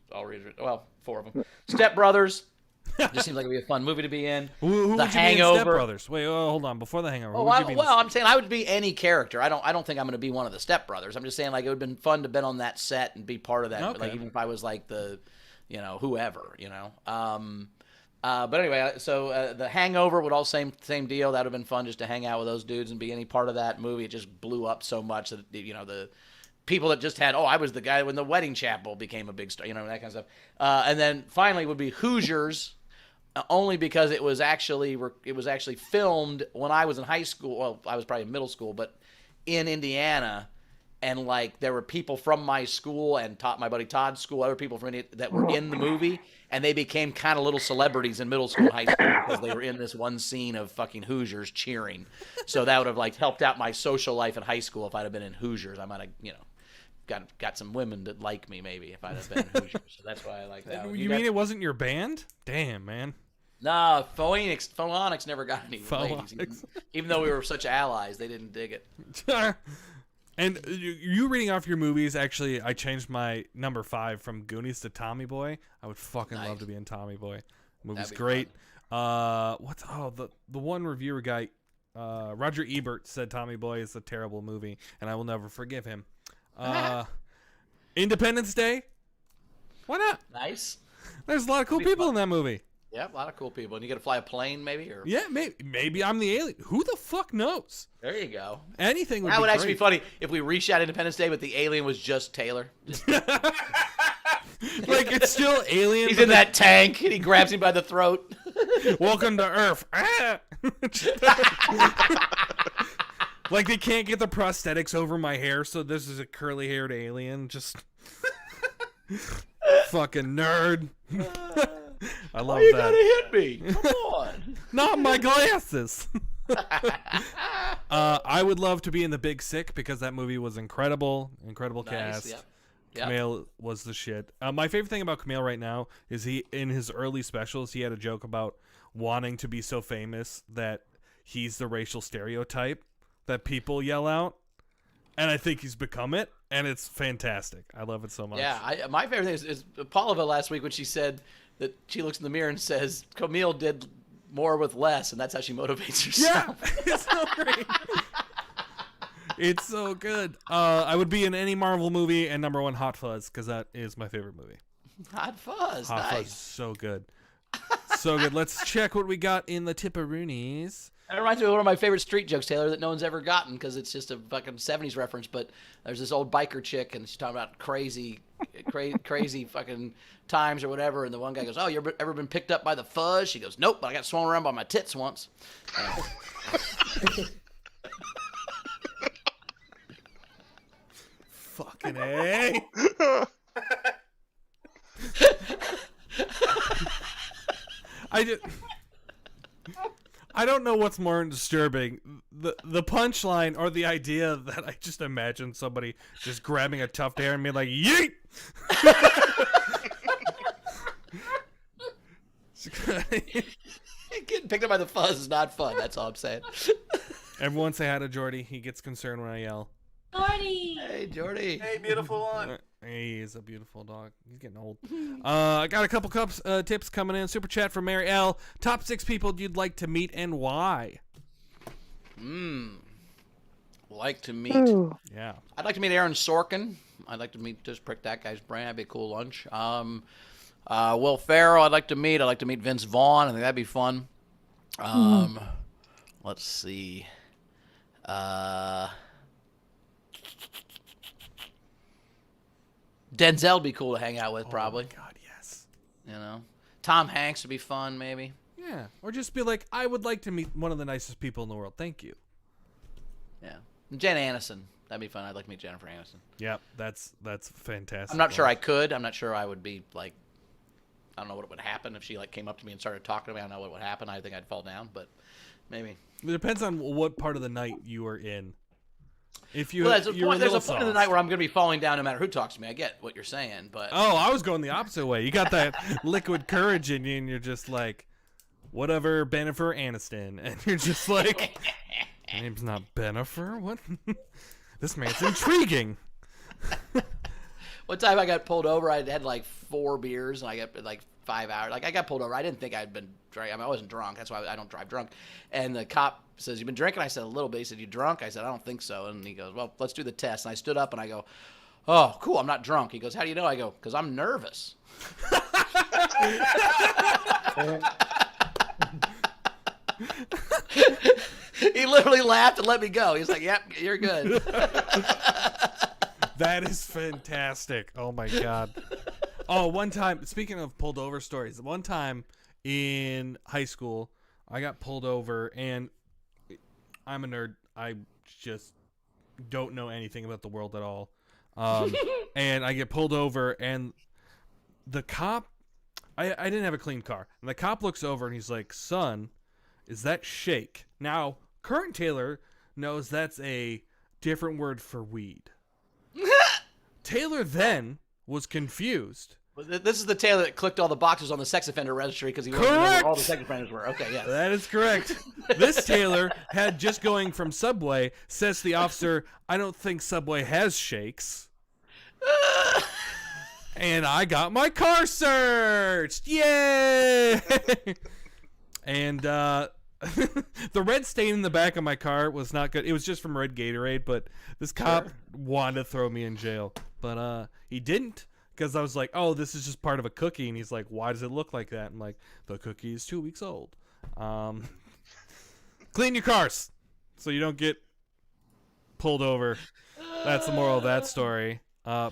Well, 4 of them. Step Brothers, just seems like it'd be a fun movie to be in. Who The would Hangover. You be in Step Brothers? Wait, hold on. Before The Hangover, I'm saying I would be any character. I don't think I'm going to be one of the Step Brothers. I'm just saying like it would have been fun to be on that set and be part of that. Okay. Like even if I was like the, whoever, But anyway, so The Hangover would all same deal. That would have been fun just to hang out with those dudes and be any part of that movie. It just blew up so much that the people that just had I was the guy when the Wedding Chapel became a big star, that kind of stuff. And then finally would be Hoosiers, only because it was actually filmed when I was in high school. Well, I was probably in middle school, but in Indiana. And like there were people from my school and my buddy Todd's school, other people from Indiana that were in the movie, and they became kind of little celebrities in middle school and high school because they were in this one scene of fucking Hoosiers cheering. So that would have like helped out my social life in high school if I'd have been in Hoosiers. I might have got some women that like me maybe if I'd have been in Hoosiers. So that's why I like that. You mean it wasn't your band? Damn, man. No, Phoenix never got any ladies. Even though we were such allies, they didn't dig it. And you reading off your movies, actually, I changed my number 5 from Goonies to Tommy Boy. I would fucking love to be in Tommy Boy. The movie's great. The one reviewer guy, Roger Ebert, said Tommy Boy is a terrible movie, and I will never forgive him. Independence Day? Why not? Nice. There's a lot of cool people in that movie. Yeah, a lot of cool people. And you got to fly a plane, maybe? Or yeah, maybe I'm the alien. Who the fuck knows? There you go. Anything would that be would great. Actually be funny if we reshot Independence Day, but the alien was just Taylor. Like it's still Alien. He's in that tank, and he grabs him by the throat. Welcome to Earth. Like they can't get the prosthetics over my hair, so this is a curly-haired alien. Just fucking nerd. I love Why you that. gotta hit me? Come on. Not my glasses. I would love to be in The Big Sick because that movie was incredible. Incredible cast. Yep. Yep. Kumail was the shit. My favorite thing about Kumail right now is he, in his early specials, he had a joke about wanting to be so famous that he's the racial stereotype that people yell out. And I think he's become it, and it's fantastic. I love it so much. Yeah, my favorite thing is Paulova last week when she said that she looks in the mirror and says, Camille did more with less, and that's how she motivates herself. Yeah, it's so great. It's so good. I would be in any Marvel movie, and number one, Hot Fuzz, because that is my favorite movie. Hot Fuzz, Hot nice. Fuzz is so good. So good. Let's check what we got in the Tipperoonies. That reminds me of one of my favorite street jokes, Taylor, that no one's ever gotten because it's just a fucking 70s reference. But there's this old biker chick, and she's talking about crazy fucking times or whatever. And the one guy goes, "Oh, you ever been picked up by the fuzz?" She goes, "Nope, but I got swung around by my tits once." Fucking A. I don't know what's more disturbing, the punchline or the idea that I just imagine somebody just grabbing a tuft hair and being like, yeet! Getting picked up by the fuzz is not fun. That's all I'm saying. Everyone say hi to Jordy. He gets concerned when I yell. Jordy! Hey, Jordy. Hey, beautiful one. He is a beautiful dog. He's getting old. I got a couple tips coming in. Super chat from Mary L. Top 6 people you'd like to meet and why? Like to meet. Ooh. Yeah. I'd like to meet Aaron Sorkin. I'd like to just prick that guy's brain. That'd be a cool lunch. Will Ferrell, I'd like to meet. I'd like to meet Vince Vaughn. I think that'd be fun. Let's see. Denzel would be cool to hang out with, probably. Oh my God, yes. You know, Tom Hanks would be fun, maybe. Yeah. Or just be like, I would like to meet one of the nicest people in the world. Thank you. Yeah. Jen Aniston. That'd be fun. I'd like to meet Jennifer Aniston. Yeah, that's fantastic. I'm not sure I could. I'm not sure I would be like. I don't know what would happen if she like came up to me and started talking to me. I don't know what would happen. I think I'd fall down, but maybe. It depends on what part of the night you are in. If you, Well, there's a point in the soft. night where I'm going to be falling down no matter who talks to me. I get what you're saying, but Oh, I was going the opposite way. You got that liquid courage in you, and you're just like, whatever, Bennifer Aniston, and you're just like, my name's not Bennifer. What? This man's intriguing. one time I got pulled over. I had like 4 beers, and I got like 5 hours. Like I got pulled over. I didn't think I'd been drinking. I mean, I wasn't drunk. That's why I don't drive drunk. And the cop says, "You been drinking?" I said, "A little bit." He said, "You drunk?" I said, "I don't think so." And he goes, "Well, let's do the test." And I stood up and I go, "Oh, cool. I'm not drunk." He goes, "How do you know?" I go, "Because I'm nervous." He literally laughed and let me go. He's like, "Yep, you're good." That is fantastic. Oh my God. Oh, one time, speaking of pulled over stories, one time in high school, I got pulled over, and I'm a nerd. I just don't know anything about the world at all. And I get pulled over, and the cop, I didn't have a clean car. And the cop looks over, and he's like, "Son, is that shake?" Now, current Taylor knows that's a different word for weed. Taylor then was confused. This is the Taylor that clicked all the boxes on the sex offender registry because he wanted to know where all the sex offenders were. Okay, yeah. That is correct. This Taylor had just going from Subway, says to the officer, "I don't think Subway has shakes." And I got my car searched. Yay! And the red stain in the back of my car was not good. It was just from red Gatorade, but this cop wanted to throw me in jail. But he didn't, because I was like, "Oh, this is just part of a cookie." And he's like, "Why does it look like that?" I'm like, "The cookie is 2 weeks old." Clean your cars so you don't get pulled over. That's the moral of that story.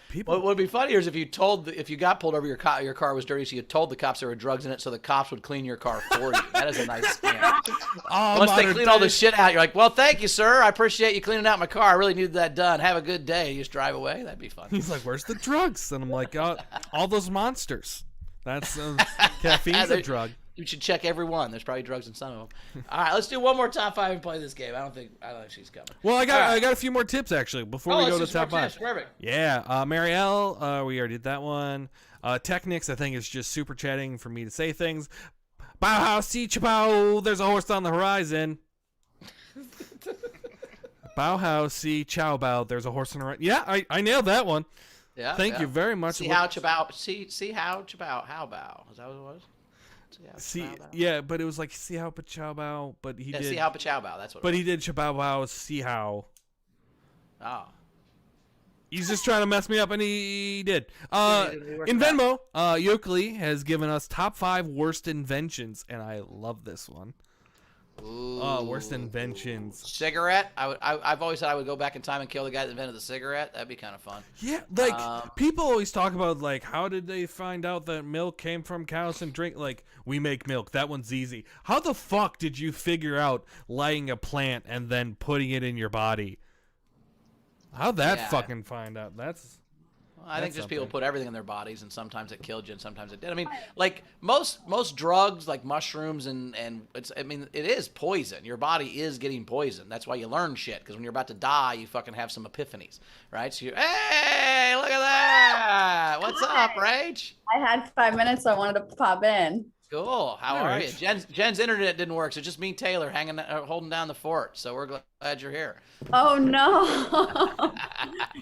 People. What would be funnier is if you got pulled over, your car was dirty, so you told the cops there were drugs in it, so the cops would clean your car for you. That is a nice scam. Once they clean all the shit out, you're like, well, thank you, sir. I appreciate you cleaning out my car. I really needed that done. Have a good day. You just drive away. That'd be fun. He's like, where's the drugs? And I'm like, all those monsters. That's caffeine's a drug. You should check every one. There's probably drugs in some of them. All right, let's do one more top 5 and play this game. I don't think she's coming. Well, I got a few more tips actually before we go to top 5. Perfect. Yeah, Marielle, we already did that one. Technics, I think, is just super chatting for me to say things. Bauhaus, see Chapow, there's a horse on the horizon. Bauhaus, see Chow Bao, there's a horse on the horizon. Yeah, I nailed that one. Yeah. Thank you very much. See how Chapow, how Bao. Is that what it was? Yeah, but it was like see how Chow Bao, but he did. See how Chow Bao. That's what. But he did Chapow Bao, see how. Oh. He's just trying to mess me up, and he did. In Venmo, Yoakley has given us top 5 worst inventions, and I love this one. Ooh. Worst inventions. Cigarette. I've always said I would go back in time and kill the guy that invented the cigarette. That'd be kind of fun. Yeah, like people always talk about like how did they find out that milk came from cows and drink? Like we make milk. That one's easy. How the fuck did you figure out lighting a plant and then putting it in your body? How'd that fucking find out? I think just people put everything in their bodies, and sometimes it killed you, and sometimes it did. I mean, like most drugs, like mushrooms, and it is poison. Your body is getting poisoned. That's why you learn shit, because when you're about to die, you fucking have some epiphanies, right? So hey, look at that! What's up, Rach? I had 5 minutes, so I wanted to pop in. Cool. How are you? Jen's internet didn't work, so just me and Taylor holding down the fort. So we're glad you're here. Oh no!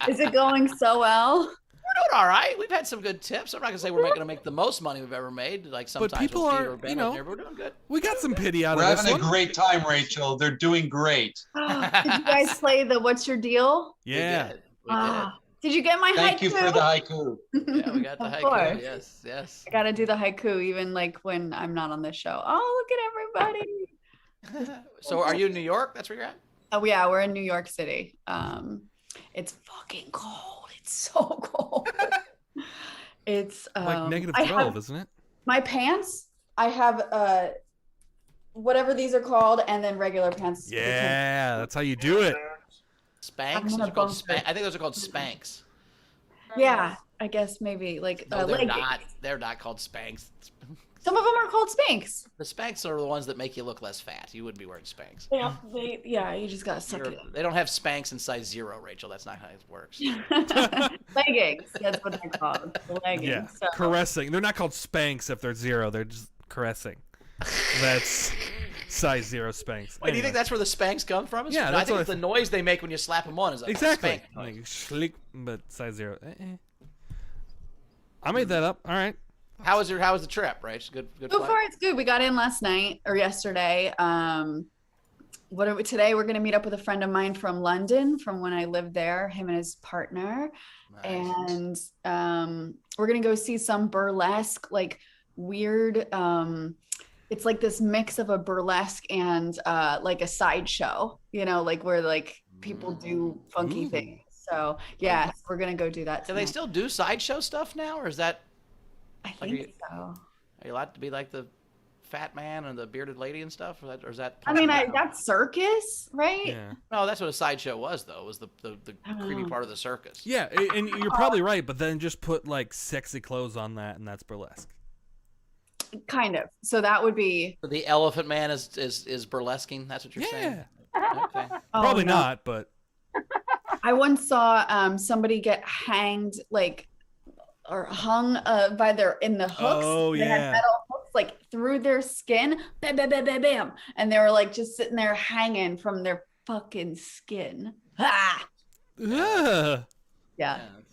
Is it going so well? We're doing all right. We've had some good tips. I'm not gonna say we're going to make the most money we've ever made. Like sometimes, but people are, we're doing good. We got some pity out we're of this having one. a great time, Rachel. They're doing great. Did you guys play the What's Your Deal? Yeah. We did. Did you get my haiku? Thank you for the haiku. Yeah, we got the haiku. Course. Yes. I gotta do the haiku even like when I'm not on this show. Oh, look at everybody. So are you in New York? That's where you're at? Oh yeah, we're in New York City. It's fucking cold. It's so cold. It's like -12, isn't it? My pants, I have whatever these are called, and then regular pants. Yeah, that's how you do it. Spanks? I think those are called Spanks. Yeah, I guess maybe like no, they're not called Spanks. Some of them are called Spanks. The Spanks are the ones that make you look less fat. You wouldn't be wearing Spanks. Yeah, you just gotta suck it. They don't have Spanks in size 0, Rachel. That's not how it works. Leggings. That's what they're called. Leggings. Yeah, so. Caressing. They're not called Spanks if they're 0. They're just caressing. That's size 0 Spanks. Wait, do you think that's where the Spanks come from? Yeah, I think it's the noise they make when you slap them on is like exactly. Spank. Like schlick, but size 0. I made that up. All right. How was the trip, Rach? Good. So far, it's good. We got in last night or yesterday. Today we're gonna meet up with a friend of mine from London, from when I lived there. Him and his partner, nice. And we're gonna go see some burlesque, like weird. It's like this mix of a burlesque and like a sideshow. You know, like where like people do funky things. So yeah, we're gonna go do that. Do they still do sideshow stuff now, or is that? I think so. Are you allowed to be like the fat man and the bearded lady and stuff, or is that? I mean, that's circus, right? Yeah. No, that's what a sideshow was, though. Was the creepy part of the circus. Yeah, and you're probably right, but then just put like sexy clothes on that, and that's burlesque. Kind of. So that would be. So the Elephant Man is burlesquing. That's what you're saying. Okay. Probably not, but. I once saw somebody get hanged, like, or hung by in the hooks. Oh, they yeah. had metal hooks like through their skin, bam, bam, bam, bam, bam, and they were like just sitting there hanging from their fucking skin. Ah! Yeah.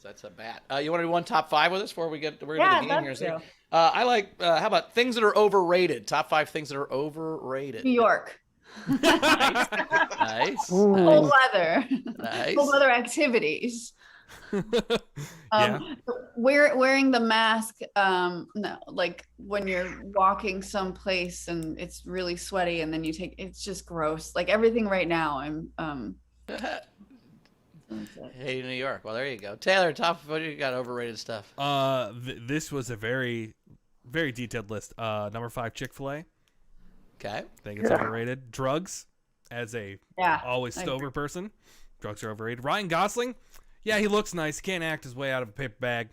That's a bat. You want to do one top 5 with us before we're gonna do the game here? True. I like. How about things that are overrated? Top 5 things that are overrated. New York. Nice. Cold weather. Nice. Cold weather activities. Wearing the mask, no, like when you're walking someplace and it's really sweaty and then it's just gross. Like everything right now, I'm Hey, New York. Well, there you go. Taylor, what do you got overrated stuff? This was a very, very detailed list. Number 5, Chick-fil-A. Okay. I think it's overrated. Drugs, as a always sober person, drugs are overrated. Ryan Gosling, yeah, he looks nice. He can't act his way out of a paper bag.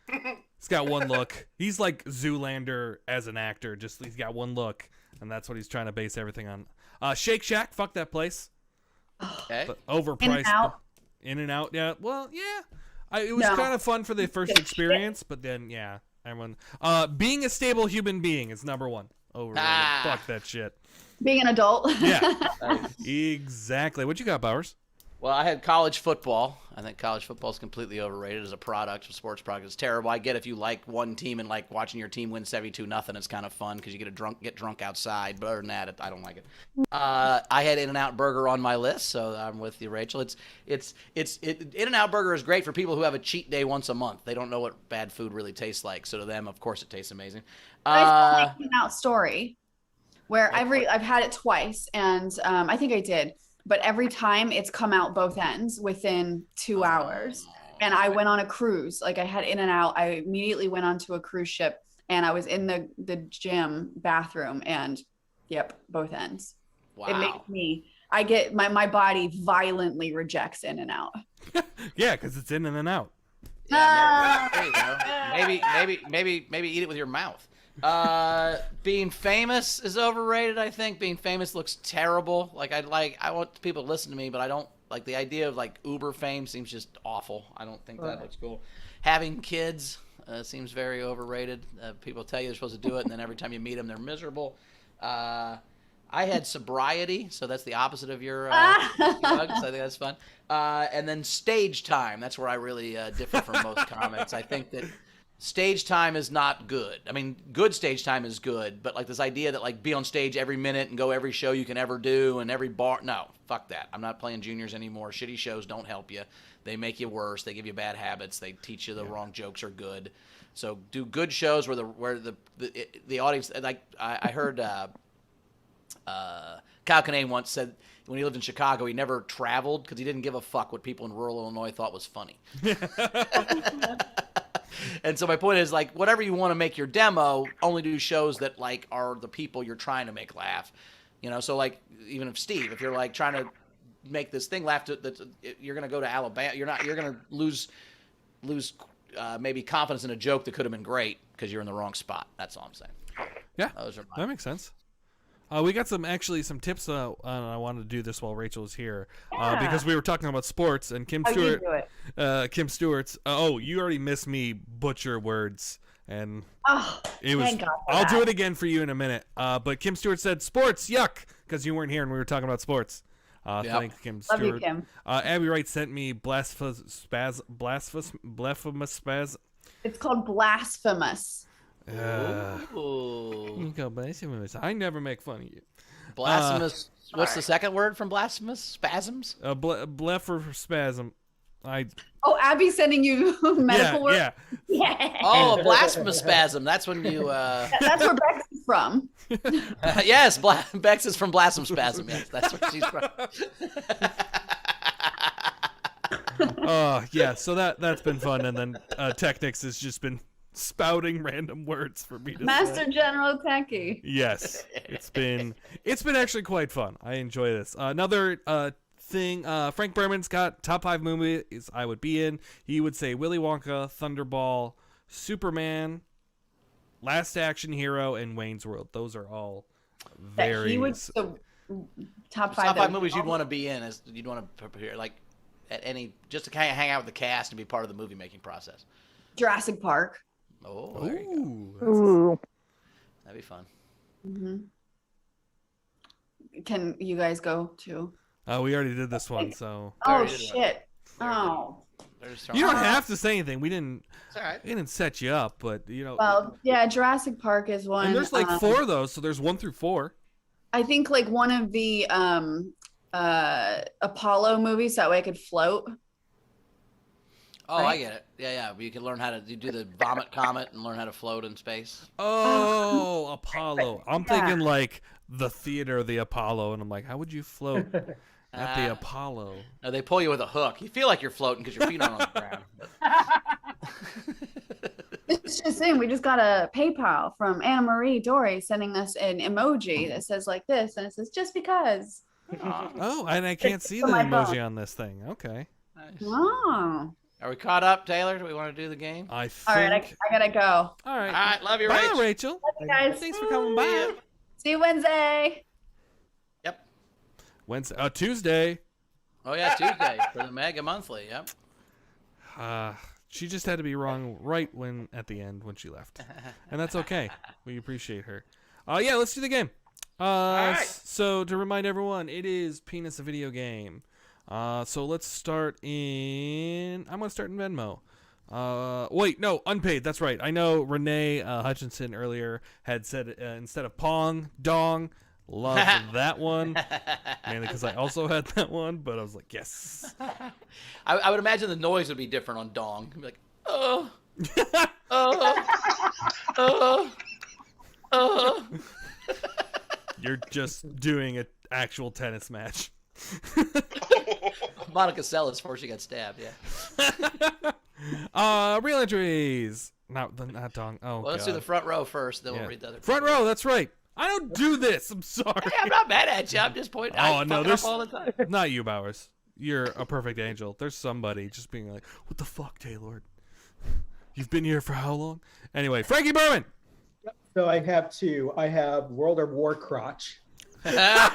He's got one look. He's like Zoolander as an actor. Just he's got one look, and that's what he's trying to base everything on. Shake Shack, fuck that place. Okay. But overpriced. In-N-Out, yeah. Well, yeah. It was kind of fun for the first experience, but then, yeah, everyone. Being a stable human being is number 1. Overrated. Fuck that shit. Being an adult. Yeah. Exactly. What you got, Bowers? Well, I had college football. I think college football is completely overrated as a product, a sports product. It's terrible. I get if you like one team and like watching your team win 72-0, it's kind of fun because you get drunk outside. But other than that, I don't like it. I had In-N-Out Burger on my list, so I'm with you, Rachel. In-N-Out Burger is great for people who have a cheat day once a month. They don't know what bad food really tastes like, so to them, of course, it tastes amazing. I saw an In-N-Out story where I've had it twice, and I think I did. But every time it's come out both ends within 2 hours. And I went on a cruise. Like I had In-N-Out. I immediately went onto a cruise ship and I was in the gym bathroom and both ends. Wow. It makes me, my body violently rejects In-N-Out. Yeah, because it's in and then out. Yeah, there you go. Maybe eat it with your mouth. Being famous is overrated. I think being famous looks terrible. I want people to listen to me, but I don't like the idea of like Uber fame. Seems just awful. I don't think that looks cool. Having kids seems very overrated. People tell you they're supposed to do it, and then every time you meet them, they're miserable. I had sobriety, so that's the opposite of your drugs. I think that's fun. And then stage time. That's where I really differ from most comics. I think that stage time is not good. I mean, good stage time is good, but like this idea that like be on stage every minute and go every show you can ever do and every bar, no, fuck that. I'm not playing juniors anymore. Shitty shows don't help you. They make you worse. They give you bad habits. They teach you the wrong jokes are good. So do good shows where the audience, like I heard Kyle Kinane once said when he lived in Chicago, he never traveled because he didn't give a fuck what people in rural Illinois thought was funny. And so my point is, like, whatever you want to make your demo, only do shows that, like, are the people you're trying to make laugh. You know, so, like, even if you're, like, trying to make this thing laugh, you're going to go to Alabama. You're going to lose maybe confidence in a joke that could have been great because you're in the wrong spot. That's all I'm saying. Yeah, that makes sense. We got some tips. I wanted to do this while Rachel was here because we were talking about sports and Kim Stewart. Kim Stewart's. You already missed me butcher words and it was. Thank God for I'll that. do it again for you in a minute. But Kim Stewart said sports yuck because you weren't here and we were talking about sports. Thanks, Kim Stewart. Love you, Kim. Abby Wright sent me blasphemous spaz. It's called blasphemous. I never make fun of you. Blasphemous. What's the second word from blasphemous? Spasms? Blepharospasm. Abby's sending you medical work? Yeah. Oh, a blasphemous spasm. That's when you... That's where Bex is from. Yes, Bex is from blasphemous spasm. Yes, that's where she's from. So that's been fun. And then Technics has just been spouting random words for me to Master say. General Techie. Yes, it's been actually quite fun. I enjoy this. Another thing, Frank Berman's got top 5 movies I would be in. He would say Willy Wonka, Thunderball, Superman, Last Action Hero, and Wayne's World. Those are all very. He would top 5 movies you'd want to be in. You'd want to prepare like at any just to kind of hang out with the cast and be part of the movie making process. Jurassic Park. Oh, there you go. Ooh. That'd be fun. Mm-hmm. Can you guys go too? We already did this one, so. Oh shit! Oh. You don't have to say anything. We didn't. It's all right. We didn't set you up, but you know. Well, yeah, Jurassic Park is one. And there's like 4 of those, so there's 1 through 4. I think like one of the Apollo movies, that way I could float. Oh, right? I get it. Yeah. You can learn how to do the vomit comet and learn how to float in space. Oh, Apollo. I'm thinking like the theater, the Apollo, and I'm like, how would you float? At the Apollo. No, they pull you with a hook. You feel like you're floating because your feet aren't on the ground. It's just in. We just got a PayPal from Anna Marie Dory sending us an emoji that says like this, and it says just because. Oh, and I can't see the on my emoji phone. on this thing. Okay. Nice. Oh. Are we caught up, Taylor? Do we want to do the game? I think. All right, I gotta go. All All right. right, love you, Bye, Rach. Rachel. Love you guys. Thanks for coming by. See you Wednesday. Yep. Wednesday, Tuesday. Oh, yeah, Tuesday for the Mega Monthly. Yep. She just had to be wrong right when at the end when she left, and that's okay. We appreciate her. Yeah, let's do the game. right. So to remind everyone, it is Penis a video game. So let's start in. I'm gonna start in Venmo. Wait, no, unpaid. That's right. I know Renee Hutchinson earlier had said instead of Pong, Dong. Love that one. Mainly because I also had that one, but I was like, yes. I would imagine the noise would be different on Dong. It'd be like, You're just doing an actual tennis match. Monica Seles before she got stabbed, yeah. Real entries. Not Dong. Oh, Well, let's do the front row first, then we'll read the other. Front row, that's right. I don't do this. I'm sorry. Hey, I'm not mad at you. I'm just pointing. Oh, I no, fuck it there's up all the time. not you, Bowers. You're a perfect angel. There's somebody just being like, what the fuck, Taylor? You've been here for how long? Anyway, Frankie Berman. So I have two. I have World of War crotch. Fuck.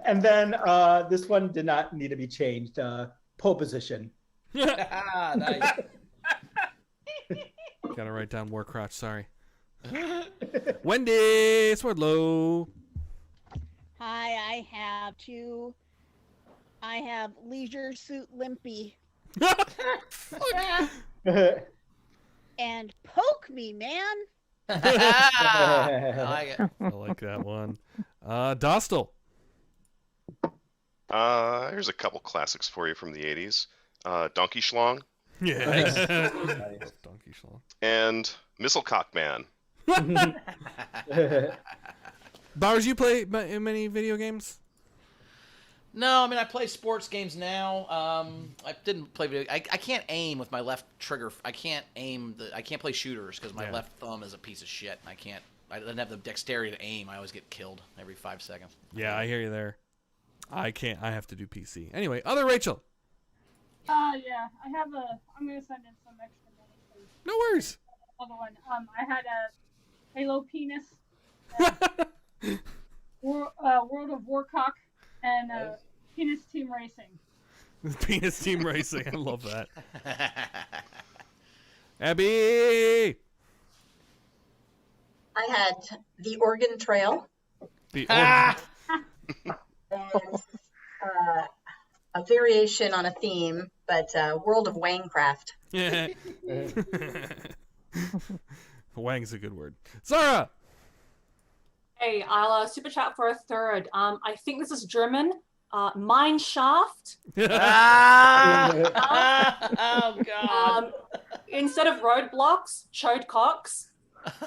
And then this one did not need to be changed. Pole position. Nice. Gotta write down war crotch, sorry. Wendy Swordlow. Hi, I have two. I have Leisure Suit Limpy. And Poke Me, man. I like it. I like that one. Dostal. Here's a couple classics for you from the 80s. Donkey Schlong. Yeah. Nice. Donkey Schlong. And Missilecock Man. Bowers, you play in many video games? No, I mean I play sports games now. I didn't play video. I can't aim with my left trigger. I can't aim. I can't play shooters because my left thumb is a piece of shit. I can't. I don't have the dexterity to aim. I always get killed every 5 seconds. Yeah, I hear you there. I can't. I have to do PC. Anyway, other Rachel. Yeah, I have I'm gonna send in some extra money. No worries. Other one. I had a Halo penis, World of Warcock, and Penis Team Racing. Penis Team Racing. I love that. Abby. I had the Oregon Trail. The And, a variation on a theme, but World of Wangcraft. Yeah. Wang's a good word. Zara. Hey, I'll super chat for a third. I think this is German. Mine Shaft. Oh God. Instead of roadblocks, chode cocks.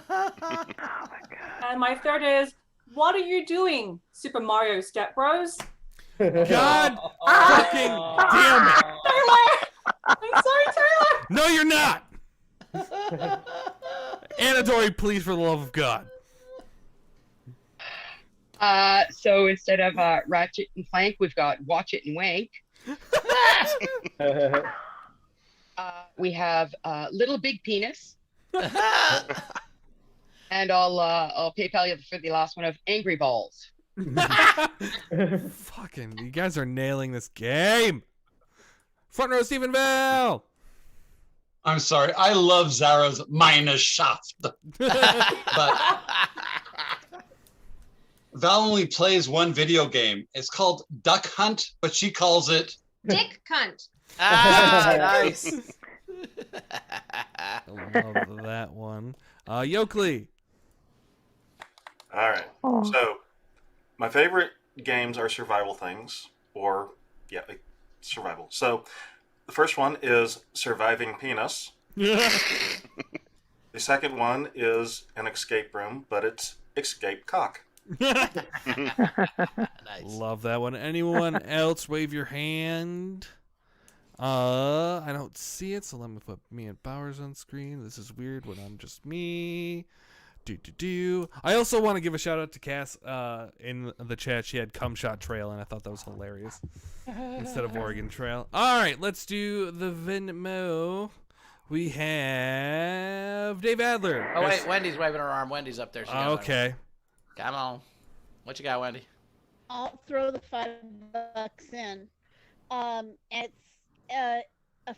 And my third is, what are you doing, Super Mario Step Bros? God fucking damn it. Taylor! I'm sorry, Taylor! No, you're not. Anadori, please, for the love of God. So instead of Ratchet and Clank, we've got Watch It and Wank. We have Little Big Penis. And I'll PayPal you for the last one of Angry Balls. Fucking, you guys are nailing this game. Front row, Stephen Bell. I'm sorry. I love Zara's Meine Shaft. But Val only plays one video game. It's called Duck Hunt, but she calls it Dick Cunt. Nice. I love that one. Yoakley. All right. So, my favorite games are survival things, or like survival. So, the first one is Surviving Penis. The second one is an escape room, but it's Escape Cock. Nice. Love that one. Anyone else wave your hand? I don't see it, so let me put me and Bowers on screen. This is weird when I'm just me. I also want to give a shout out to Cass in the chat. She had Cum Shot Trail, and I thought that was hilarious instead of Oregon Trail. All right, let's do the Venmo. We have Dave Adler. Oh, wait, Wendy's waving her arm. Wendy's up there. She got Okay. Come on. What you got, Wendy? I'll throw the $5 in. It's a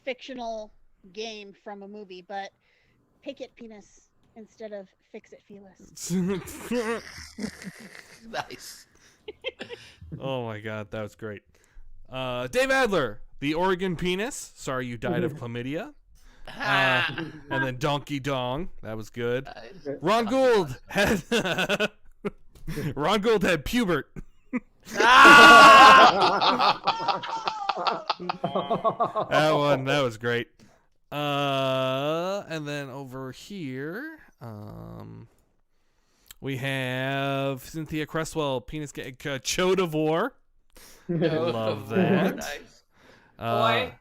fictional game from a movie, but pick it penis instead of fix it felis. Nice. Oh my God, that was great. Dave Adler, the Oregon penis. Sorry you died of chlamydia. And then Donkey Dong. That was good. Ron Gould had pubert. That was great. And then over here, we have Cynthia Cresswell, penis Chodivore. Love that. Nice.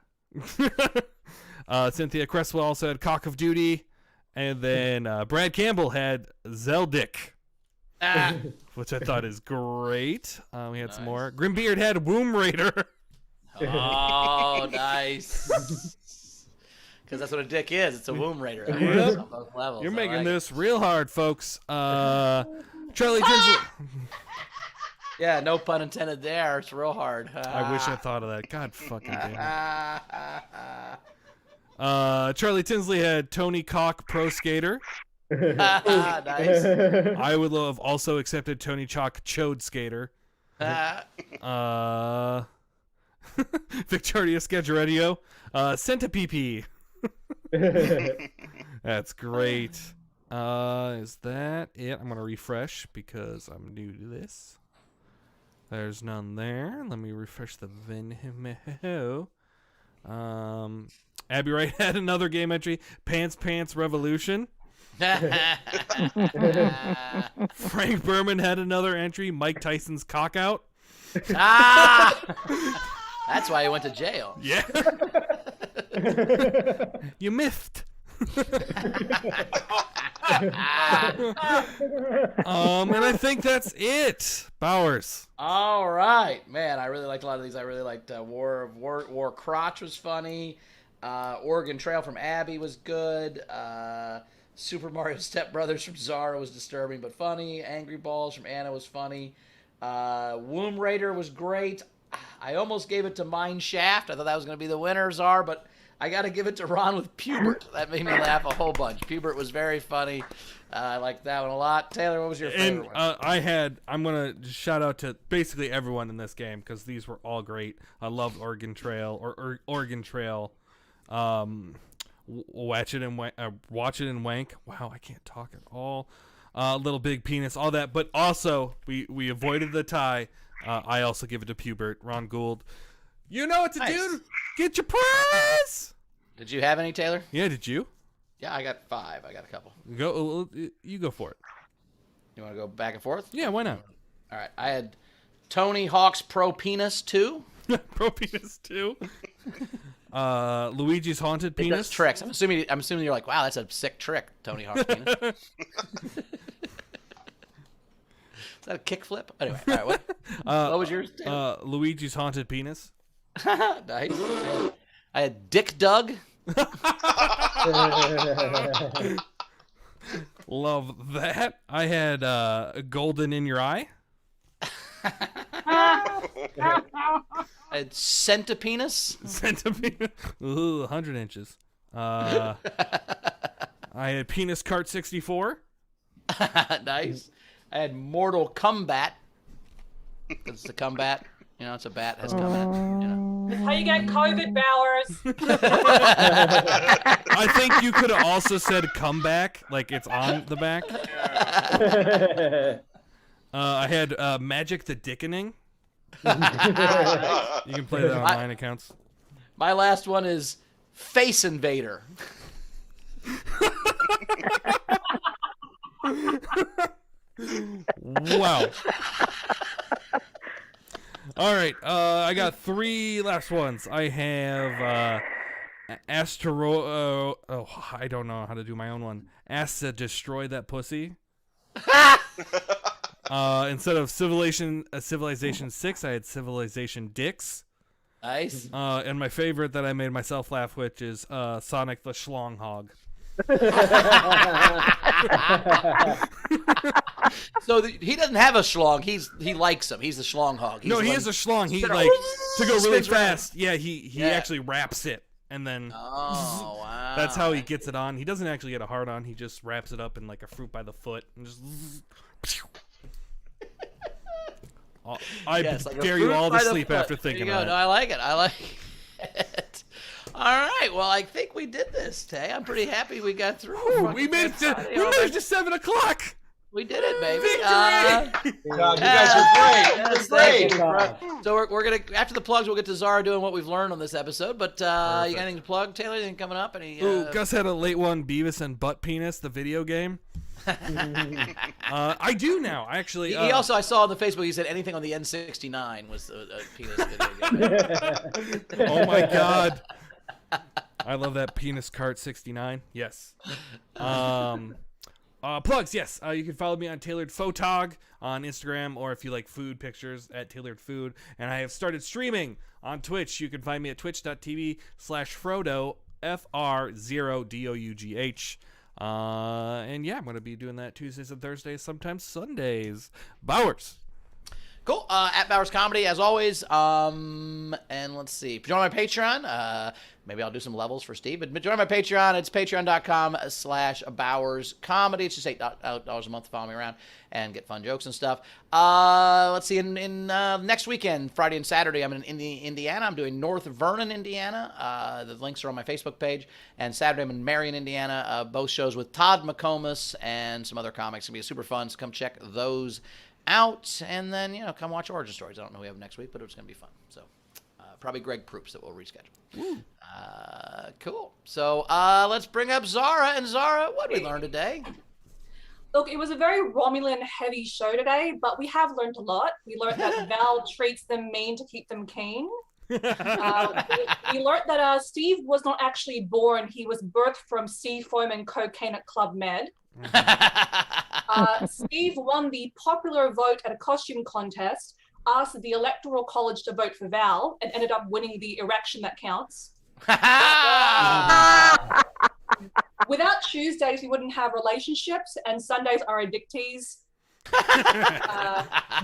Cynthia Cresswell also had Cock of Duty, and then Brad Campbell had Zeldick. Which I thought is great. We had some more. Grimbeard had Womb Raider. Oh, nice. Because that's what a dick is. It's a womb raider. That works on both levels. You're making like this real hard, folks. Charlie Tinsley. Yeah, no pun intended there. It's real hard. I wish I thought of that. God fucking damn it. Charlie Tinsley had Tony Cock Pro Skater. Nice. I would have also accepted Tony Chalk Chode Skater. Victoria Scageredio, Centipepe. That's great. Is that it? I'm gonna refresh because I'm new to this. There's none there. Let me refresh the Venmo. Abby Wright had another game entry. Pants Revolution. Frank Berman had another entry. Mike Tyson's cock out. That's why he went to jail. Yeah. You miffed. And I think that's it. Bowers. All right, man. I really liked a lot of these. I really liked War Crotch was funny. Oregon Trail from Abby was good. Super Mario Step Brothers from Zara was disturbing but funny. Angry Balls from Anna was funny. Womb Raider was great. I almost gave it to Mine Shaft. I thought that was going to be the winner, Czar, but I got to give it to Ron with Pubert. That made me laugh a whole bunch. Pubert was very funny. I liked that one a lot. Taylor, what was your favorite one? I'm going to shout out to basically everyone in this game because these were all great. I loved Oregon Trail or Oregon Trail. Watch it and wank. Wow, I can't talk at all. Little Big Penis, all that. But also, we avoided the tie. I also give it to Pubert. Ron Gould. You know what to do. Get your prize. Did you have any, Taylor? Yeah, did you? Yeah, I got 5. I got a couple. You go for it. You want to go back and forth? Yeah, why not? All right. I had Tony Hawk's Pro Penis 2. Pro Penis 2. Luigi's Haunted Penis. Tricks. I'm assuming you're like, wow, that's a sick trick, Tony Hawk's penis. Is that a kickflip? Anyway, all right, what was yours? Luigi's Haunted Penis. Nice. I had Dick Doug. Love that. I had Golden in Your Eye. I had Centipenis. Centipenis. Ooh, 100 inches. I had Penis Cart 64. Nice. I had Mortal Combat. It's the combat. You know, it's a bat has come in it. You know. That's how you get COVID, Bowers. I think you could have also said comeback, like it's on the back. I had Magic the Dickening. You can play that on mine accounts. My last one is Face Invader. Wow. All right, I got 3 last ones. I have I don't know how to do my own one. Asked to destroy that pussy. Instead of Civilization 6, I had Civilization Dicks. Nice. And my favorite that I made myself laugh with is Sonic the Schlong Hog. So he doesn't have a schlong. He likes him. He's the schlong hog. He's No, he is a schlong. He like to go really fast. Yeah, he actually wraps it and then. Oh wow! That's how he gets it on. He doesn't actually get a hard on. He just wraps it up in like a fruit by the foot and just. I dare you all to sleep after thinking of that. No, I like it. I like it. All right. Well, I think we did this, Tay. I'm pretty happy we got through. We made it to 7 o'clock. We did it, baby. God, you guys are great. Great. So we're gonna after the plugs, we'll get to Zara doing what we've learned on this episode. But you got anything to plug, Taylor? Anything coming up? Gus had a late one, Beavis and Butt Penis, the video game. I do now. Actually, he also I saw on the Facebook. He said anything on the N69 was a penis video game. Oh my god, I love that penis cart 69. Yes. Plugs, yes. You can follow me on Tailored Photog on Instagram, or if you like food pictures, at Tailored Food. And I have started streaming on Twitch. You can find me at twitch.tv/Frodo, F-R-0-D-O-U-G-H. And yeah, I'm going to be doing that Tuesdays and Thursdays, sometimes Sundays. Bowers. Cool. At Bowers Comedy, as always. And let's see. If you join my Patreon, maybe I'll do some levels for Steve. But join my Patreon. It's patreon.com/Bowers Comedy. It's just $8 a month to follow me around and get fun jokes and stuff. Let's see. In next weekend, Friday and Saturday, I'm in Indiana. I'm doing North Vernon, Indiana. The links are on my Facebook page. And Saturday, I'm in Marion, Indiana. Both shows with Todd McComas and some other comics. It's going to be super fun. So come check those out, and then come watch Origin Stories. I don't know what we have next week, but it's gonna be fun. So probably Greg Proops that we'll reschedule. Cool. So let's bring up Zara. And Zara, what did we learn today? Look, it was a very Romulan heavy show today, but we have learned a lot. We learned that Val treats them mean to keep them keen. We learned that Steve was not actually born. He was birthed from sea foam and cocaine at Club Med. Steve won the popular vote at a costume contest, asked the Electoral College to vote for Val, and ended up winning the erection that counts. Without Tuesdays, we wouldn't have relationships, and Sundays are addictees.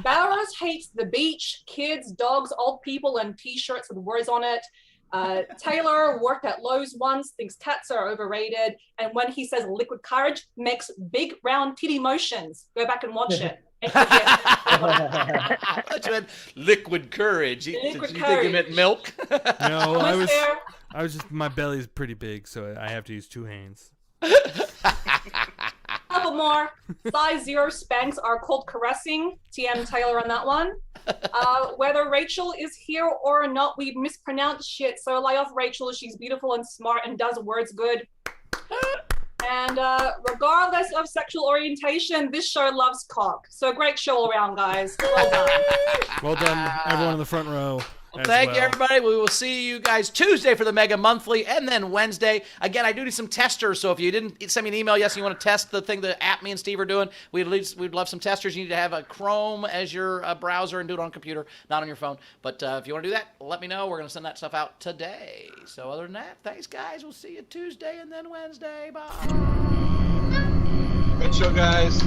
Bowers hates the beach, kids, dogs, old people, and t-shirts with words on it. Taylor worked at Lowe's once, thinks cats are overrated, and when he says liquid courage, makes big round titty motions. Go back and watch it. That's what liquid courage. Liquid Did you think you meant milk? No, I was just, my belly's pretty big, so I have to use 2 hands. Couple more. Size 0 Spanx are called caressing. TM Taylor on that one. Whether Rachel is here or not, we mispronounce shit, so lay off Rachel. She's beautiful and smart and does words good. And regardless of sexual orientation, this show loves cock. So great show all around, guys. Well done. Well done, everyone in the front row. Well, thank you, everybody. We will see you guys Tuesday for the Mega Monthly, and then Wednesday. Again, I do need some testers, so if you didn't send me an email, yes, you want to test the thing, the app me and Steve are doing, we'd love some testers. You need to have a Chrome as your browser and do it on a computer, not on your phone. But if you want to do that, let me know. We're going to send that stuff out today. So other than that, thanks, guys. We'll see you Tuesday and then Wednesday. Bye. Good show, guys.